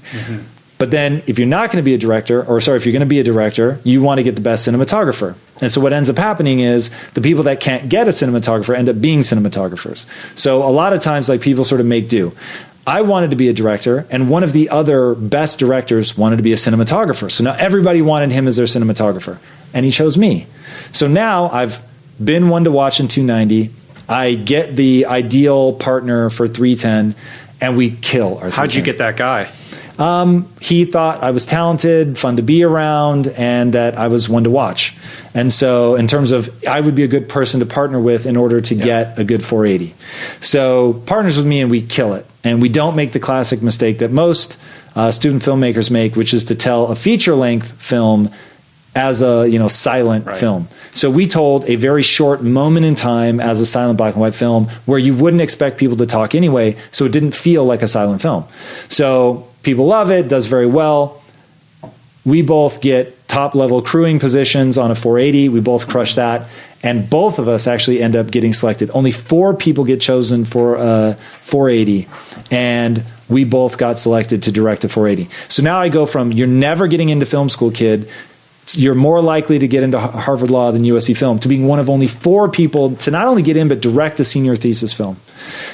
But then if you're not going to be a director, if you're going to be a director, you want to get the best cinematographer. And so what ends up happening is the people that can't get a cinematographer end up being cinematographers. So a lot of times, like, people sort of make do. I wanted to be a director, and one of the other best directors wanted to be a cinematographer. So now everybody wanted him as their cinematographer, and he chose me. So now I've been one to watch in 290. I get the ideal partner for 310, and we kill our 310. How'd you get that guy? He thought I was talented, fun to be around, and that I was one to watch. And so in terms of, I would be a good person to partner with in order to get a good 480. So partners with me and we kill it. And we don't make the classic mistake that most student filmmakers make, which is to tell a feature-length film as a silent film. So we told a very short moment in time as a silent black and white film where you wouldn't expect people to talk anyway, so it didn't feel like a silent film. So people love it, does very well. We both get top-level crewing positions on a 480. We both crush that. And both of us actually end up getting selected. Only 4 people get chosen for a 480. And we both got selected to direct a 480. So now I go from, you're never getting into film school, kid, you're more likely to get into Harvard Law than USC Film, to being one of only 4 people to not only get in, but direct a senior thesis film.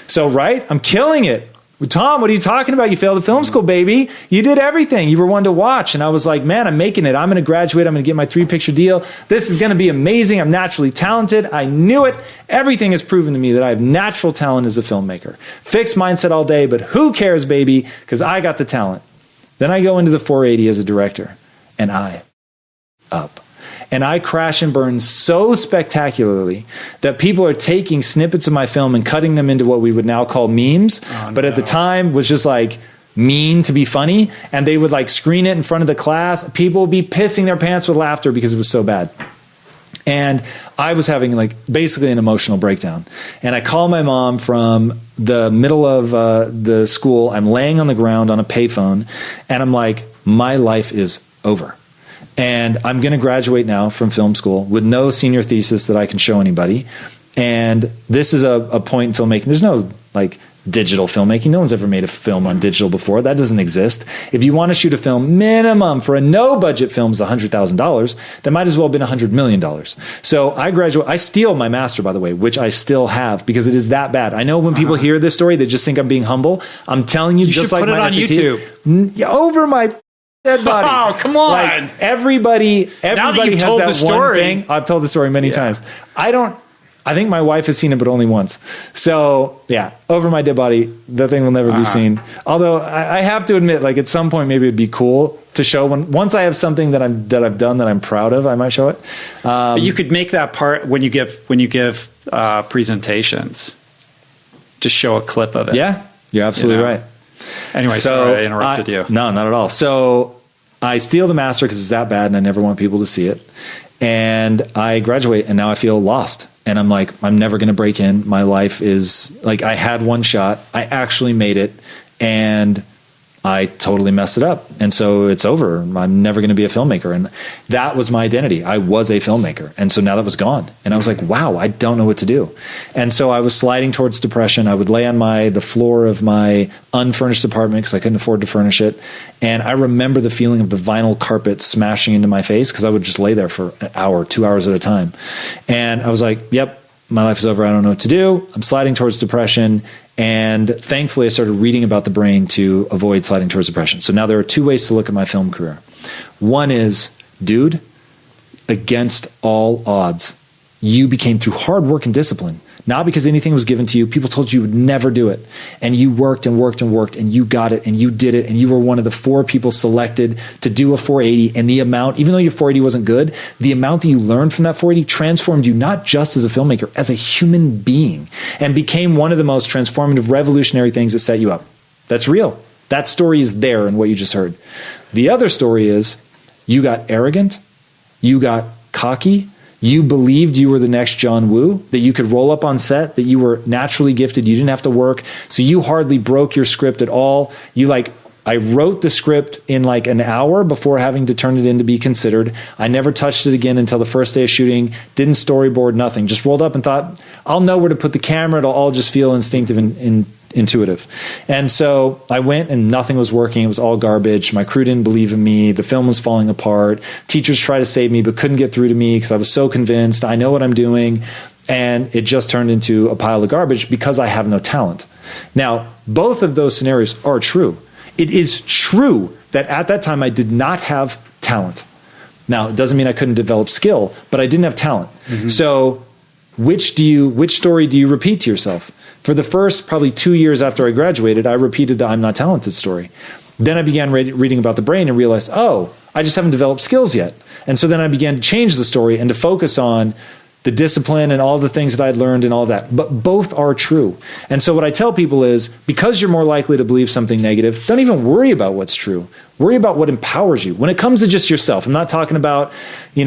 So, right? I'm killing it. Tom, what are you talking about? You failed at film school, baby. You did everything. You were one to watch. And I was like, man, I'm making it. I'm going to graduate. I'm going to get my 3-picture deal. This is going to be amazing. I'm naturally talented. I knew it. Everything has proven to me that I have natural talent as a filmmaker. Fixed mindset all day, but who cares, baby? Because I got the talent. Then I go into the 480 as a director, and I up. And I crash and burn so spectacularly that people are taking snippets of my film and cutting them into what we would now call memes. But at the time was just like mean to be funny. And they would like screen it in front of the class. People would be pissing their pants with laughter because it was so bad. And I was having like basically an emotional breakdown. And I called my mom from the middle of the school. I'm laying on the ground on a payphone and I'm like, my life is over. And I'm going to graduate now from film school with no senior thesis that I can show anybody. And this is a point in filmmaking. There's no like digital filmmaking. No one's ever made a film on digital before. That doesn't exist. If you want to shoot a film, minimum for a no budget film is $100,000. That might as well have been $100 million. So I graduate. I steal my master, by the way, which I still have because it is that bad. I know when people hear this story, they just think I'm being humble. I'm telling you, just should like put it my on SATs, YouTube. over my dead body. Oh, come on. Like everybody Now that you've has told that the story. one thing. I've told the story many times. I think my wife has seen it, but only once. So yeah, over my dead body, the thing will never be seen. Although I have to admit, like at some point, maybe it'd be cool to show once I have something that I've done that I'm proud of, I might show it. But you could make that part when you give presentations. Just show a clip of it. Yeah, you're absolutely right. Anyway, sorry I interrupted you. No, not at all. So I steal the master because it's that bad and I never want people to see it. And I graduate and now I feel lost. And I'm like, I'm never going to break in. My life is like, I had one shot. I actually made it and I totally messed it up. And so it's over. I'm never going to be a filmmaker. And that was my identity. I was a filmmaker. And so now that was gone. And I was like, wow, I don't know what to do. And so I was sliding towards depression. I would lay on the floor of my unfurnished apartment because I couldn't afford to furnish it. And I remember the feeling of the vinyl carpet smashing into my face because I would just lay there for an hour, 2 hours at a time. And I was like, yep, my life is over. I don't know what to do. I'm sliding towards depression. And thankfully, I started reading about the brain to avoid sliding towards depression. So now there are two ways to look at my film career. One is, dude, against all odds, you became through hard work and discipline, not because anything was given to you. People told you would never do it. And you worked and worked and worked and you got it and you did it. And you were one of the 4 people selected to do a 480. And the amount, even though your 480 wasn't good, the amount that you learned from that 480 transformed you not just as a filmmaker, as a human being, and became one of the most transformative, revolutionary things that set you up. That's real. That story is there in what you just heard. The other story is you got arrogant, you got cocky, you believed you were the next John Woo, that you could roll up on set, that you were naturally gifted, you didn't have to work, so you hardly broke your script at all. I wrote the script in like an hour before having to turn it in to be considered. I never touched it again until the first day of shooting, didn't storyboard, nothing. Just rolled up and thought, I'll know where to put the camera, it'll all just feel instinctive and intuitive. And so I went and nothing was working. It was all garbage. My crew didn't believe in me. The film was falling apart. Teachers tried to save me, but couldn't get through to me because I was so convinced I know what I'm doing. And it just turned into a pile of garbage because I have no talent. Now, both of those scenarios are true. It is true that at that time I did not have talent. Now, it doesn't mean I couldn't develop skill, but I didn't have talent. Mm-hmm. So which story do you repeat to yourself? For the first probably 2 years after I graduated, I repeated the I'm not talented story. Then I began reading about the brain and realized, oh, I just haven't developed skills yet. And so then I began to change the story and to focus on the discipline and all the things that I'd learned and all that. But both are true. And so what I tell people is, because you're more likely to believe something negative, don't even worry about what's true. Worry about what empowers you. When it comes to just yourself, I'm not talking about, fake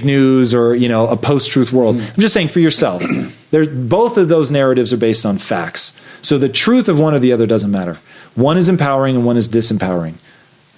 news or, a post-truth world. I'm just saying for yourself. Both of those narratives are based on facts. So the truth of one or the other doesn't matter. One is empowering and one is disempowering.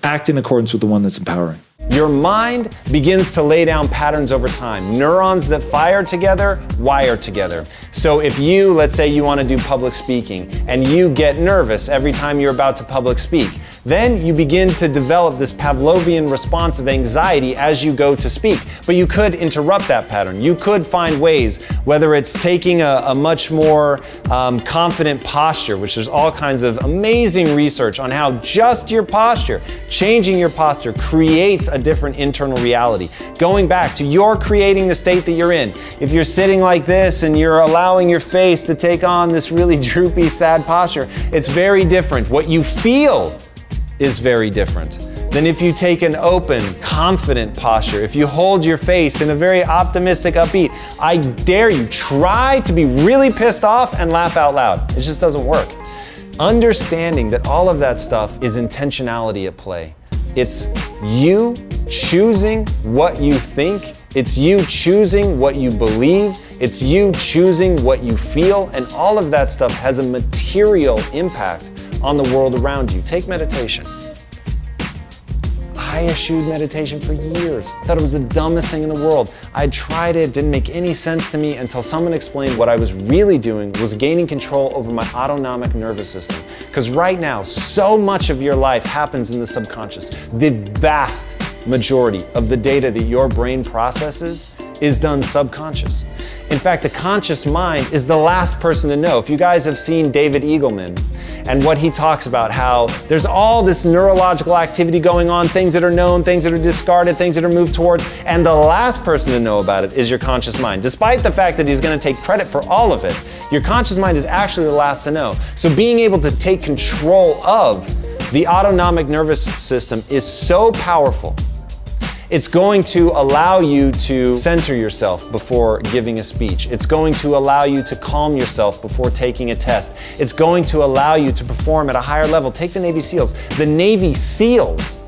Act in accordance with the one that's empowering. Your mind begins to lay down patterns over time. Neurons that fire together, wire together. So if let's say you want to do public speaking, and you get nervous every time you're about to public speak, then you begin to develop this Pavlovian response of anxiety as you go to speak. But you could interrupt that pattern. You could find ways, whether it's taking a much more confident posture, which there's all kinds of amazing research on how just your posture, changing your posture, creates a different internal reality. Going back to you're creating the state that you're in. If you're sitting like this and you're allowing your face to take on this really droopy, sad posture, it's very different. What you feel is very different than if you take an open, confident posture. If you hold your face in a very optimistic, upbeat, I dare you, try to be really pissed off and laugh out loud. It just doesn't work. Understanding that all of that stuff is intentionality at play. It's you choosing what you think. It's you choosing what you believe. It's you choosing what you feel. And all of that stuff has a material impact on the world around you. Take meditation. I eschewed meditation for years. I thought it was the dumbest thing in the world. I tried it, didn't make any sense to me until someone explained what I was really doing was gaining control over my autonomic nervous system. Because right now, so much of your life happens in the subconscious. The vast majority of the data that your brain processes is done subconscious. In fact, the conscious mind is the last person to know. If you guys have seen David Eagleman and what he talks about, how there's all this neurological activity going on, things that are known, things that are discarded, things that are moved towards, and the last person to know about it is your conscious mind. Despite the fact that he's going to take credit for all of it, your conscious mind is actually the last to know. So being able to take control of the autonomic nervous system is so powerful. It's going to allow you to center yourself before giving a speech. It's going to allow you to calm yourself before taking a test. It's going to allow you to perform at a higher level. Take the Navy SEALs. The Navy SEALs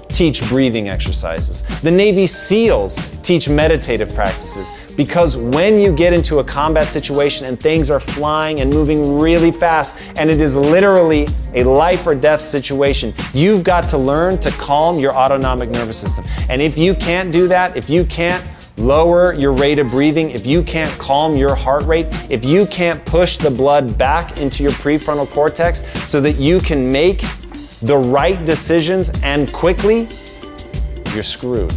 teach breathing exercises. The Navy SEALs teach meditative practices, because when you get into a combat situation and things are flying and moving really fast and it is literally a life or death situation, you've got to learn to calm your autonomic nervous system. And if you can't do that, if you can't lower your rate of breathing, if you can't calm your heart rate, if you can't push the blood back into your prefrontal cortex so that you can make the right decisions and quickly, you're screwed.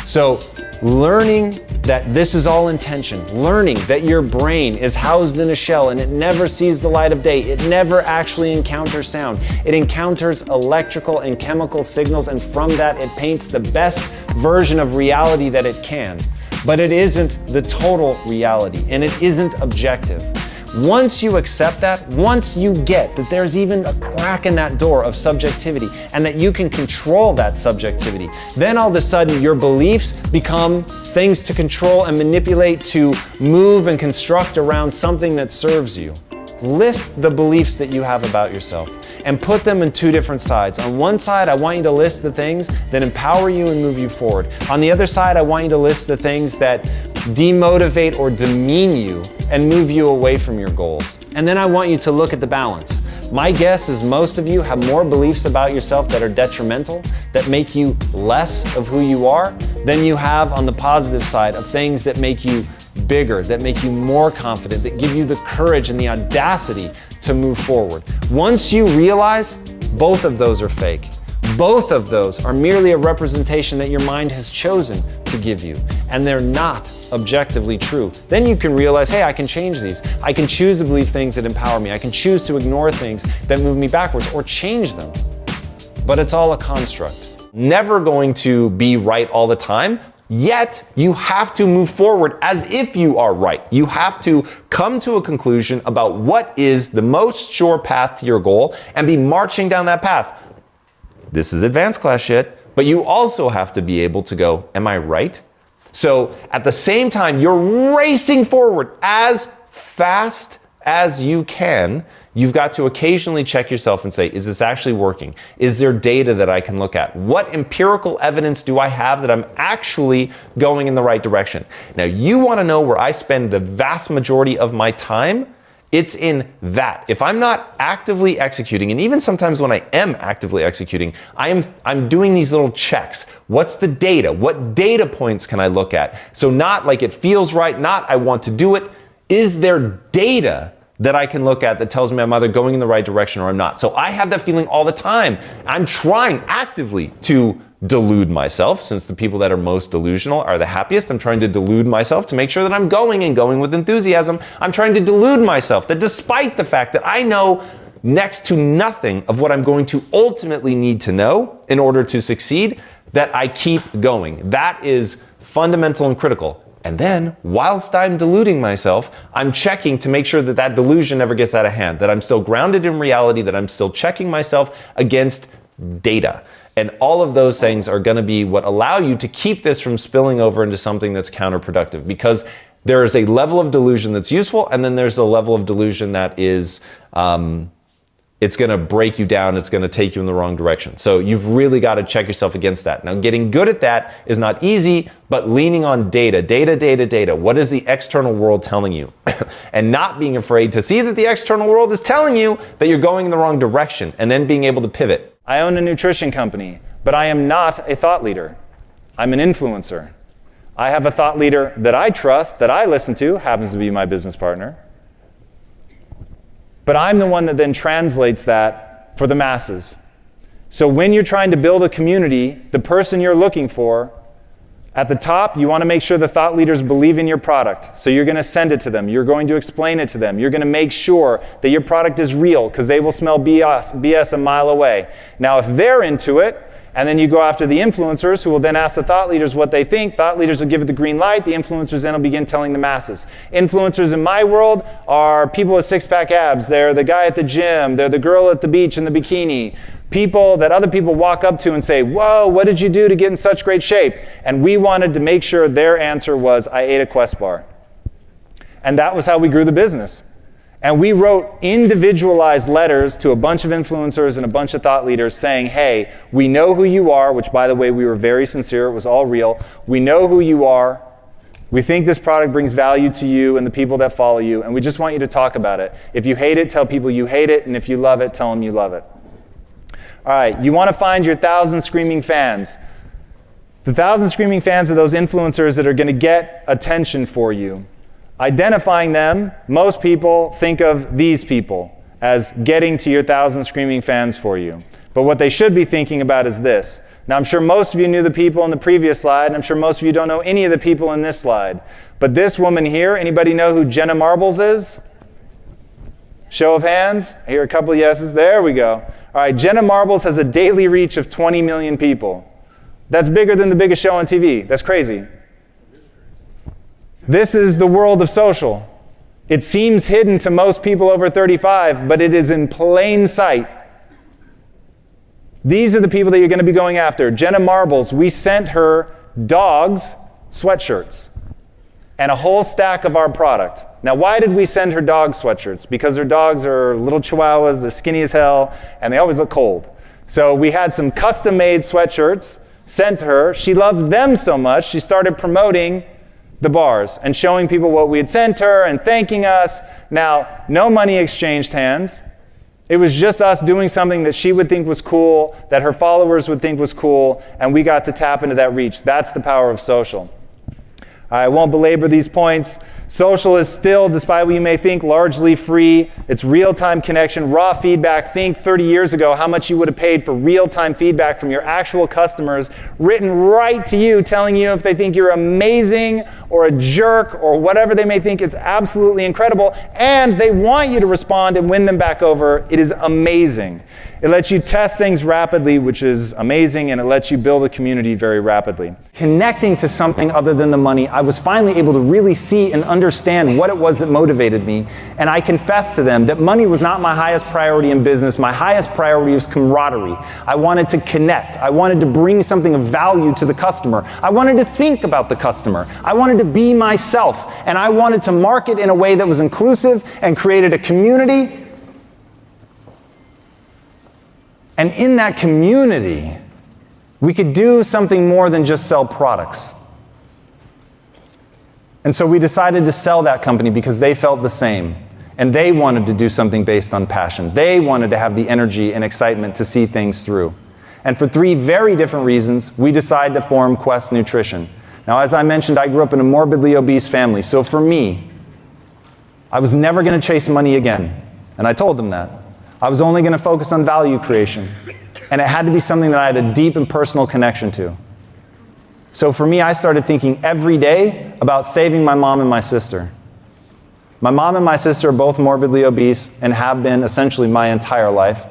So learning that this is all intention, learning that your brain is housed in a shell and it never sees the light of day, it never actually encounters sound. It encounters electrical and chemical signals, and from that it paints the best version of reality that it can. But it isn't the total reality, and it isn't objective. Once you accept that, once you get that there's even a crack in that door of subjectivity and that you can control that subjectivity, then all of a sudden your beliefs become things to control and manipulate, to move and construct around something that serves you. List the beliefs that you have about yourself and put them in two different sides. On one side, I want you to list the things that empower you and move you forward. On the other side, I want you to list the things that demotivate or demean you and move you away from your goals. And then I want you to look at the balance. My guess is most of you have more beliefs about yourself that are detrimental, that make you less of who you are, than you have on the positive side of things that make you bigger, that make you more confident, that give you the courage and the audacity to move forward. Once you realize both of those are fake, both of those are merely a representation that your mind has chosen to give you, and they're not objectively true, then you can realize, hey, I can change these. I can choose to believe things that empower me. I can choose to ignore things that move me backwards or change them. But it's all a construct. Never going to be right all the time, yet you have to move forward as if you are right. You have to come to a conclusion about what is the most sure path to your goal and be marching down that path. This is advanced class shit, but you also have to be able to go, am I right? So at the same time, you're racing forward as fast as you can. You've got to occasionally check yourself and say, is this actually working? Is there data that I can look at? What empirical evidence do I have that I'm actually going in the right direction? Now, you want to know where I spend the vast majority of my time? It's in that. If I'm not actively executing, and even sometimes when I am actively executing, I'm doing these little checks. What's the data? What data points can I look at? So not like it feels right, not I want to do it. Is there data that I can look at that tells me I'm either going in the right direction or I'm not? So I have that feeling all the time. I'm trying actively to delude myself, since the people that are most delusional are the happiest. I'm trying to delude myself to make sure that I'm going with enthusiasm. I'm trying to delude myself that despite the fact that I know next to nothing of what I'm going to ultimately need to know in order to succeed, that I keep going. That is fundamental and critical. And then, whilst I'm deluding myself, I'm checking to make sure that that delusion never gets out of hand, that I'm still grounded in reality, that I'm still checking myself against data. And all of those things are going to be what allow you to keep this from spilling over into something that's counterproductive, because there is a level of delusion that's useful, and then there's a level of delusion that is, it's going to break you down. It's going to take you in the wrong direction. So you've really got to check yourself against that. Now, getting good at that is not easy, but leaning on data. What is the external world telling you? And not being afraid to see that the external world is telling you that you're going in the wrong direction, and then being able to pivot. I own a nutrition company, but I am not a thought leader. I'm an influencer. I have a thought leader that I trust, that I listen to, happens to be my business partner. But I'm the one that then translates that for the masses. So when you're trying to build a community, the person you're looking for, at the top, you want to make sure the thought leaders believe in your product. So you're going to send it to them. You're going to explain it to them. You're going to make sure that your product is real, because they will smell BS a mile away. Now, if they're into it, and then you go after the influencers, who will then ask the thought leaders what they think. Thought leaders will give it the green light. The influencers then will begin telling the masses. Influencers in my world are people with six-pack abs. They're the guy at the gym. They're the girl at the beach in the bikini. People that other people walk up to and say, whoa, what did you do to get in such great shape? And we wanted to make sure their answer was, I ate a Quest bar. And that was how we grew the business. And we wrote individualized letters to a bunch of influencers and a bunch of thought leaders saying, hey, we know who you are, which, by the way, we were very sincere. It was all real. We know who you are. We think this product brings value to you and the people that follow you, and we just want you to talk about it. If you hate it, tell people you hate it, and if you love it, tell them you love it. All right, you want to find your 1,000 screaming fans. The 1,000 screaming fans are those influencers that are going to get attention for you. Identifying them, most people think of these people as getting to your 1,000 screaming fans for you. But what they should be thinking about is this. Now, I'm sure most of you knew the people in the previous slide, and I'm sure most of you don't know any of the people in this slide. But this woman here, anybody know who Jenna Marbles is? Show of hands. I hear a couple of yeses. There we go. All right, Jenna Marbles has a daily reach of 20 million people. That's bigger than the biggest show on TV. That's crazy. This is the world of social. It seems hidden to most people over 35, but it is in plain sight. These are the people that you're going to be going after. Jenna Marbles, we sent her dogs' sweatshirts and a whole stack of our product. Now, why did we send her dog sweatshirts? Because her dogs are little chihuahuas, they're skinny as hell, and they always look cold. So we had some custom-made sweatshirts sent to her. She loved them so much, she started promoting the bars and showing people what we had sent her and thanking us. Now, no money exchanged hands. It was just us doing something that she would think was cool, that her followers would think was cool, and we got to tap into that reach. That's the power of social. I won't belabor these points. Social is still, despite what you may think, largely free. It's real-time connection, raw feedback. Think 30 years ago how much you would have paid for real-time feedback from your actual customers, written right to you, telling you if they think you're amazing or a jerk or whatever they may think is absolutely incredible, and they want you to respond and win them back over. It is amazing. It lets you test things rapidly, which is amazing, and it lets you build a community very rapidly. Connecting to something other than the money, I was finally able to really see and understand what it was that motivated me, and I confessed to them that money was not my highest priority in business. My highest priority was camaraderie. I wanted to connect. I wanted to bring something of value to the customer. I wanted to think about the customer. I wanted to be myself, and I wanted to market in a way that was inclusive and created a community. And in that community, we could do something more than just sell products. And so we decided to sell that company because they felt the same. And they wanted to do something based on passion. They wanted to have the energy and excitement to see things through. And for 3 very different reasons, we decided to form Quest Nutrition. Now, as I mentioned, I grew up in a morbidly obese family. So for me, I was never going to chase money again. And I told them that. I was only going to focus on value creation. And it had to be something that I had a deep and personal connection to. So for me, I started thinking every day about saving my mom and my sister. My mom and my sister are both morbidly obese and have been essentially my entire life.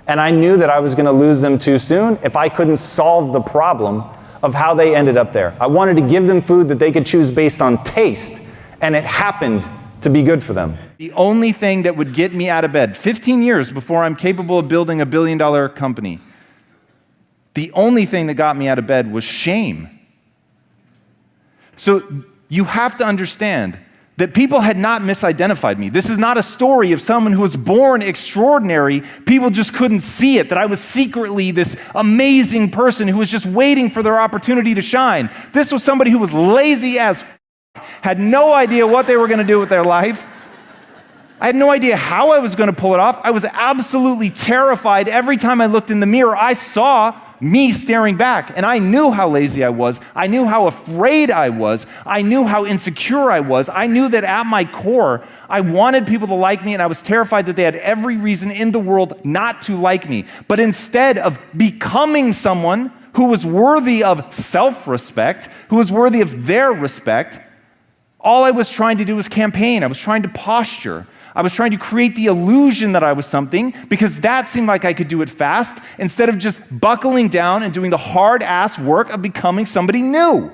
And I knew that I was going to lose them too soon if I couldn't solve the problem of how they ended up there. I wanted to give them food that they could choose based on taste, and it happened to be good for them. The only thing that would get me out of bed 15 years before I'm capable of building a $1 billion company the only thing that got me out of bed was shame. So you have to understand that people had not misidentified me. This is not a story of someone who was born extraordinary. People just couldn't see it, that I was secretly this amazing person who was just waiting for their opportunity to shine. This was somebody who was lazy as had no idea what they were going to do with their life. I had no idea how I was going to pull it off. I was absolutely terrified. Every time I looked in the mirror, I saw me staring back, and I knew how lazy I was. I knew how afraid I was. I knew how insecure I was. I knew that at my core, I wanted people to like me, and I was terrified that they had every reason in the world not to like me. But instead of becoming someone who was worthy of self-respect, who was worthy of their respect, all I was trying to do was campaign. I was trying to posture. I was trying to create the illusion that I was something because that seemed like I could do it fast instead of just buckling down and doing the hard-ass work of becoming somebody new.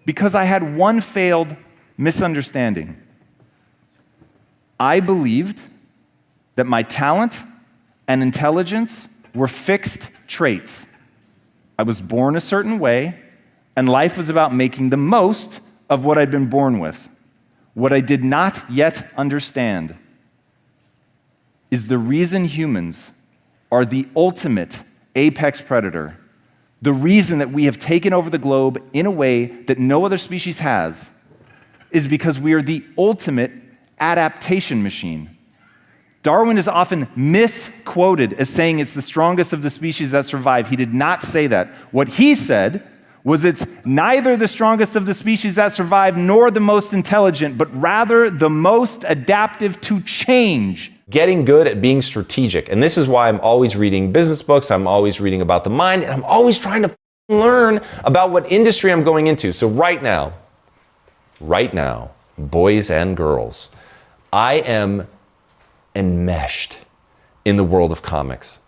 Because I had one failed misunderstanding. I believed that my talent and intelligence were fixed traits. I was born a certain way, and life was about making the most of what I'd been born with. What I did not yet understand is the reason humans are the ultimate apex predator, the reason that we have taken over the globe in a way that no other species has, is because we are the ultimate adaptation machine. Darwin is often misquoted as saying it's the strongest of the species that survive. He did not say that. What he said was it's neither the strongest of the species that survive nor the most intelligent, but rather the most adaptive to change. Getting good at being strategic. And this is why I'm always reading business books, I'm always reading about the mind, and I'm always trying to learn about what industry I'm going into. So right now, boys and girls, I am enmeshed in the world of comics.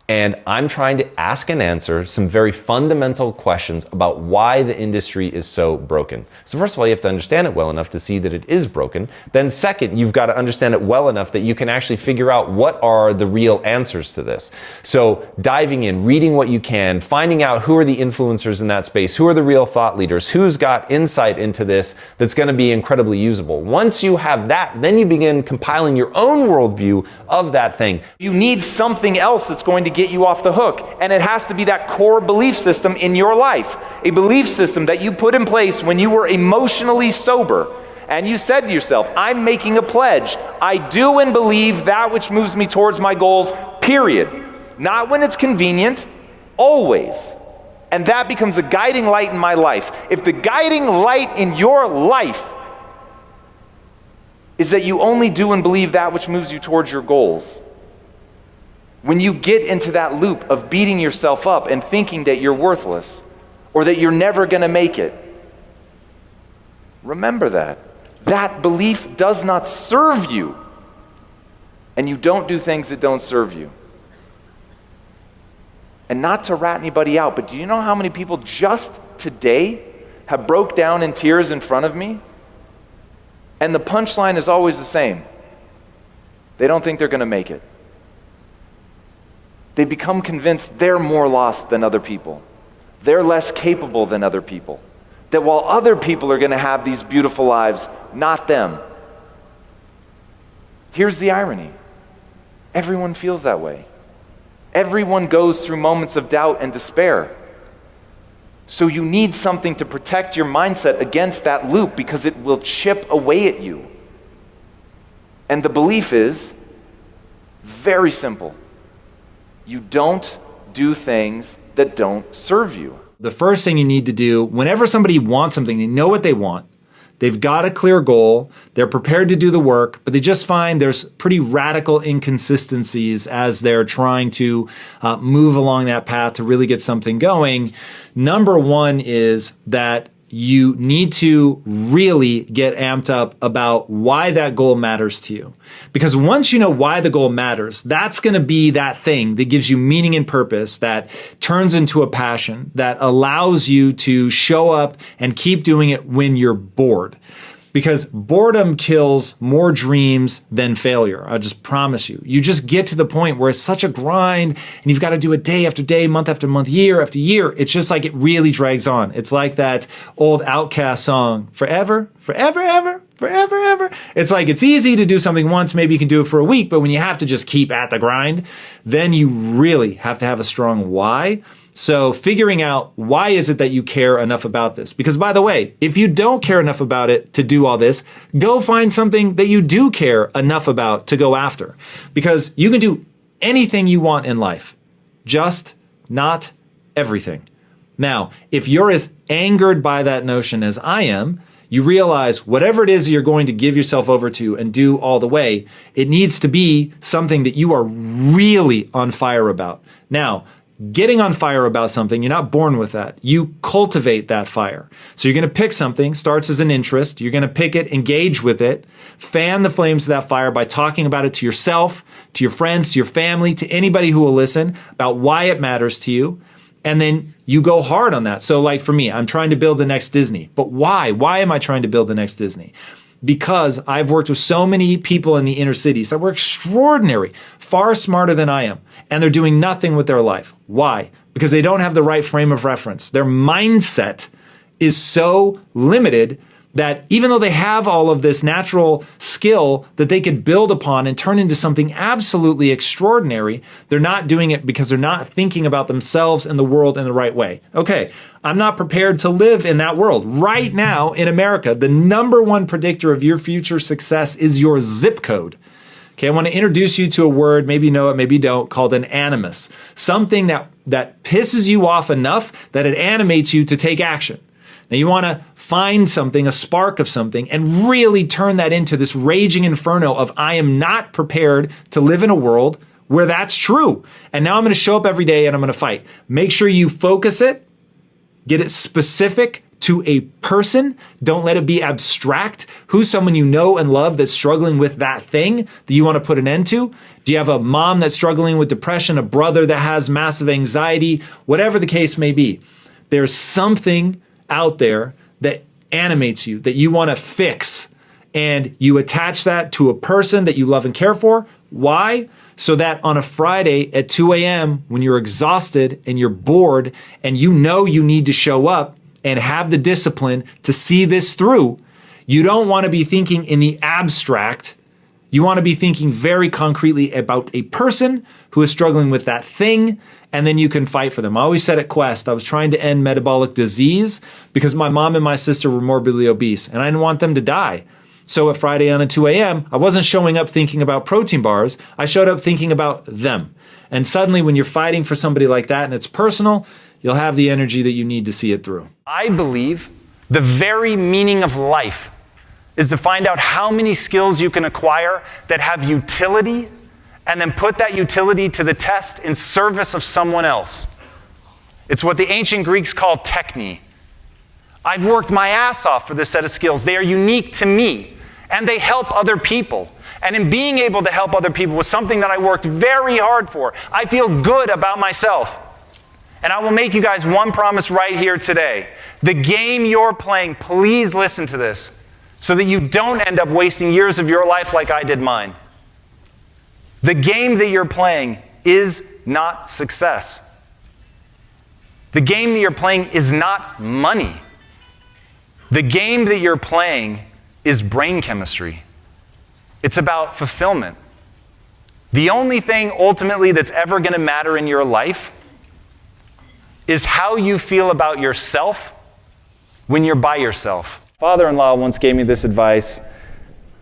And I'm trying to ask and answer some very fundamental questions about why the industry is so broken. So first of all, you have to understand it well enough to see that it is broken. Then second, you've got to understand it well enough that you can actually figure out what are the real answers to this. So diving in, reading what you can, finding out who are the influencers in that space, who are the real thought leaders, who's got insight into this that's going to be incredibly usable. Once you have that, then you begin compiling your own worldview of that thing. You need something else that's going to get you off the hook, and it has to be that core belief system in your life, a belief system that you put in place when you were emotionally sober, and you said to yourself, I'm making a pledge. I do and believe that which moves me towards my goals, period. Not when it's convenient, always. And that becomes the guiding light in my life. If the guiding light in your life is that you only do and believe that which moves you towards your goals, when you get into that loop of beating yourself up and thinking that you're worthless or that you're never going to make it, remember that. That belief does not serve you. And you don't do things that don't serve you. And not to rat anybody out, but do you know how many people just today have broke down in tears in front of me? And the punchline is always the same. They don't think they're going to make it. They become convinced they're more lost than other people. They're less capable than other people. That while other people are going to have these beautiful lives, not them. Here's the irony. Everyone feels that way. Everyone goes through moments of doubt and despair. So you need something to protect your mindset against that loop because it will chip away at you. And the belief is very simple. You don't do things that don't serve you. The first thing you need to do, whenever somebody wants something, they know what they want. They've got a clear goal. They're prepared to do the work, but they just find there's pretty radical inconsistencies as they're trying to move along that path to really get something going. Number one is that you need to really get amped up about why that goal matters to you. Because once you know why the goal matters, that's going to be that thing that gives you meaning and purpose, that turns into a passion, that allows you to show up and keep doing it when you're bored. because boredom kills more dreams than failure. I just promise you. You just get to the point where it's such a grind and you've got to do it day after day, month after month, year after year. It's just like it really drags on. It's like that old Outkast song, forever, forever, ever, forever, ever. It's like it's easy to do something once, maybe you can do it for a week, but when you have to just keep at the grind, then you really have to have a strong why. So figuring out why is it that you care enough about this? Because by the way, if you don't care enough about it to do all this, go find something that you do care enough about to go after. Because you can do anything you want in life, just not everything. Now, if you're as angered by that notion as I am, you realize whatever it is you're going to give yourself over to and do all the way, it needs to be something that you are really on fire about. Now, getting on fire about something, you're not born with that. You cultivate that fire. So you're going to pick something, starts as an interest. You're going to pick it, engage with it, fan the flames of that fire by talking about it to yourself, to your friends, to your family, to anybody who will listen about why it matters to you. And then you go hard on that. So like for me, I'm trying to build the next Disney. But why? Why am I trying to build the next Disney? Because I've worked with so many people in the inner cities that were extraordinary, far smarter than I am, and they're doing nothing with their life. Why? Because they don't have the right frame of reference. Their mindset is so limited that even though they have all of this natural skill that they could build upon and turn into something absolutely extraordinary, they're not doing it because they're not thinking about themselves and the world in the right way. Okay, I'm not prepared to live in that world. Right now in America, the number one predictor of your future success is your zip code. Okay, I want to introduce you to a word, maybe you know it, maybe you don't, called an animus. Something that pisses you off enough that it animates you to take action. Now you want to find something, a spark of something, and really turn that into this raging inferno of I am not prepared to live in a world where that's true. And now I'm going to show up every day and I'm going to fight. Make sure you focus it, get it specific to a person. Don't let it be abstract. Who's someone you know and love that's struggling with that thing that you want to put an end to? Do you have a mom that's struggling with depression, a brother that has massive anxiety, whatever the case may be? There's something out there that animates you, that you want to fix, and you attach that to a person that you love and care for. Why? So that on a Friday at 2 a.m. when you're exhausted and you're bored and you know you need to show up and have the discipline to see this through, you don't want to be thinking in the abstract. You want to be thinking very concretely about a person who is struggling with that thing, and then you can fight for them. I always said at Quest, I was trying to end metabolic disease because my mom and my sister were morbidly obese, and I didn't want them to die. So at Friday on at 2 a.m., I wasn't showing up thinking about protein bars. I showed up thinking about them. And suddenly when you're fighting for somebody like that and it's personal, you'll have the energy that you need to see it through. I believe the very meaning of life is to find out how many skills you can acquire that have utility and then put that utility to the test in service of someone else. It's what the ancient Greeks called techne. I've worked my ass off for this set of skills. They are unique to me, and they help other people. And in being able to help other people was something that I worked very hard for. I feel good about myself. And I will make you guys one promise right here today. The game you're playing, please listen to this, so that you don't end up wasting years of your life like I did mine. The game that you're playing is not success. The game that you're playing is not money. The game that you're playing is brain chemistry. It's about fulfillment. The only thing ultimately that's ever going to matter in your life is how you feel about yourself when you're by yourself. Father-in-law once gave me this advice.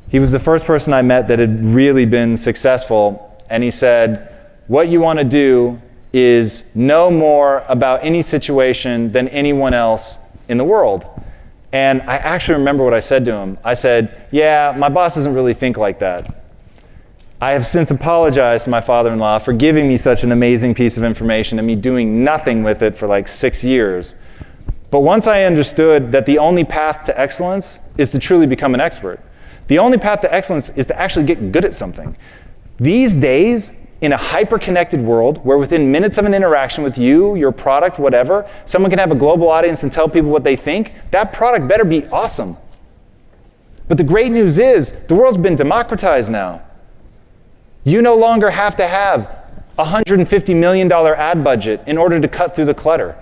He was the first person I met that had really been successful, and he said, what you want to do is know more about any situation than anyone else in the world. And I actually remember what I said to him. I said, yeah, my boss doesn't really think like that. I have since apologized to my father-in-law for giving me such an amazing piece of information and me doing nothing with it for like 6 years. But once I understood that the only path to excellence is to truly become an expert. The only path to excellence is to actually get good at something. These days, in a hyper-connected world where within minutes of an interaction with you, your product, whatever, someone can have a global audience and tell people what they think, that product better be awesome. But the great news is the world's been democratized now. You no longer have to have a $150 million ad budget in order to cut through the clutter.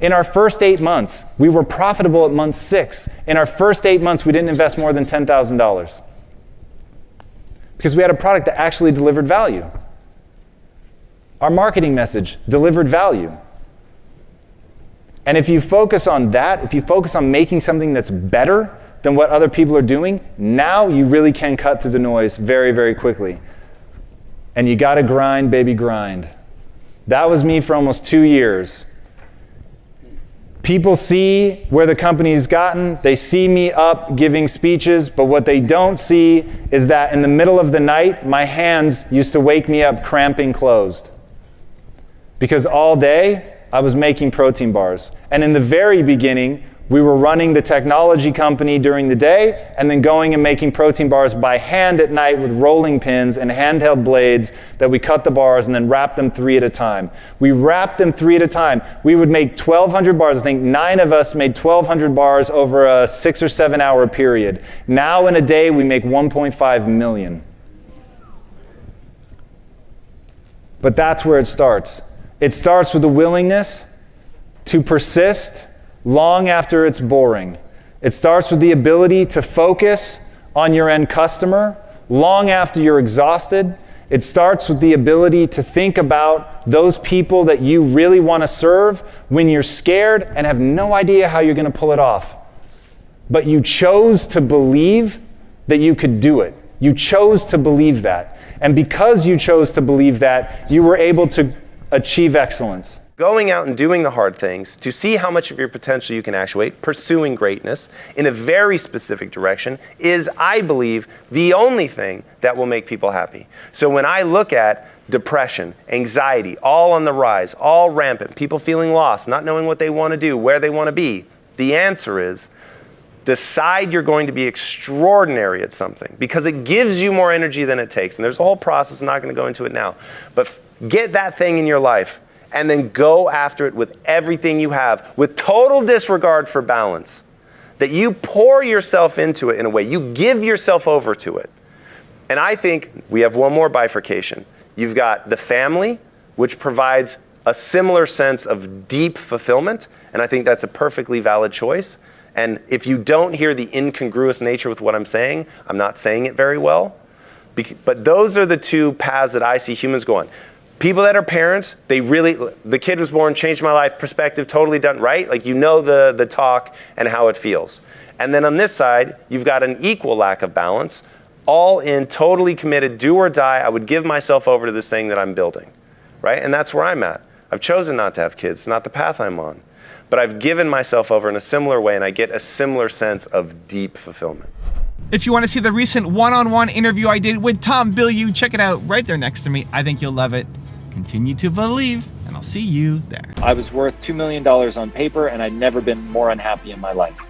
In our first 8 months, we were profitable at month 6. In our first 8 months, we didn't invest more than $10,000 because we had a product that actually delivered value. Our marketing message delivered value. And if you focus on that, if you focus on making something that's better than what other people are doing, now you really can cut through the noise very, very quickly. And you gotta grind, baby, grind. That was me for almost 2 years. People see where the company's gotten, they see me up giving speeches, but what they don't see is that in the middle of the night, my hands used to wake me up cramping closed. Because all day, I was making protein bars. And in the very beginning, we were running the technology company during the day and then going and making protein bars by hand at night with rolling pins and handheld blades that we cut the bars and then wrap them 3 at a time. We wrapped them 3 at a time. We would make 1,200 bars. I think 9 of us made 1,200 bars over a 6 or 7 hour period. Now in a day, we make 1.5 million. But that's where it starts. It starts with the willingness to persist long after it's boring. It starts with the ability to focus on your end customer long after you're exhausted. It starts with the ability to think about those people that you really want to serve when you're scared and have no idea how you're going to pull it off. But you chose to believe that you could do it. You chose to believe that. And because you chose to believe that, you were able to achieve excellence. Going out and doing the hard things to see how much of your potential you can actuate, pursuing greatness in a very specific direction is, I believe, the only thing that will make people happy. So when I look at depression, anxiety, all on the rise, all rampant, people feeling lost, not knowing what they want to do, where they want to be, the answer is decide you're going to be extraordinary at something because it gives you more energy than it takes. And there's a whole process, I'm not going to go into it now. But get that thing in your life and then go after it with everything you have, with total disregard for balance. That you pour yourself into it in a way, you give yourself over to it. And I think we have one more bifurcation. You've got the family, which provides a similar sense of deep fulfillment, and I think that's a perfectly valid choice. And if you don't hear the incongruous nature with what I'm saying, I'm not saying it very well. But those are the two paths that I see humans go on. People that are parents, the kid was born, changed my life, perspective, totally done, right? Like you know the talk and how it feels. And then on this side, you've got an equal lack of balance, all in, totally committed, do or die, I would give myself over to this thing that I'm building, right? And that's where I'm at. I've chosen not to have kids, it's not the path I'm on. But I've given myself over in a similar way and I get a similar sense of deep fulfillment. If you want to see the recent one-on-one interview I did with Tom Bilyeu, check it out right there next to me. I think you'll love it. Continue to believe, and I'll see you there. I was worth $2 million on paper, and I'd never been more unhappy in my life.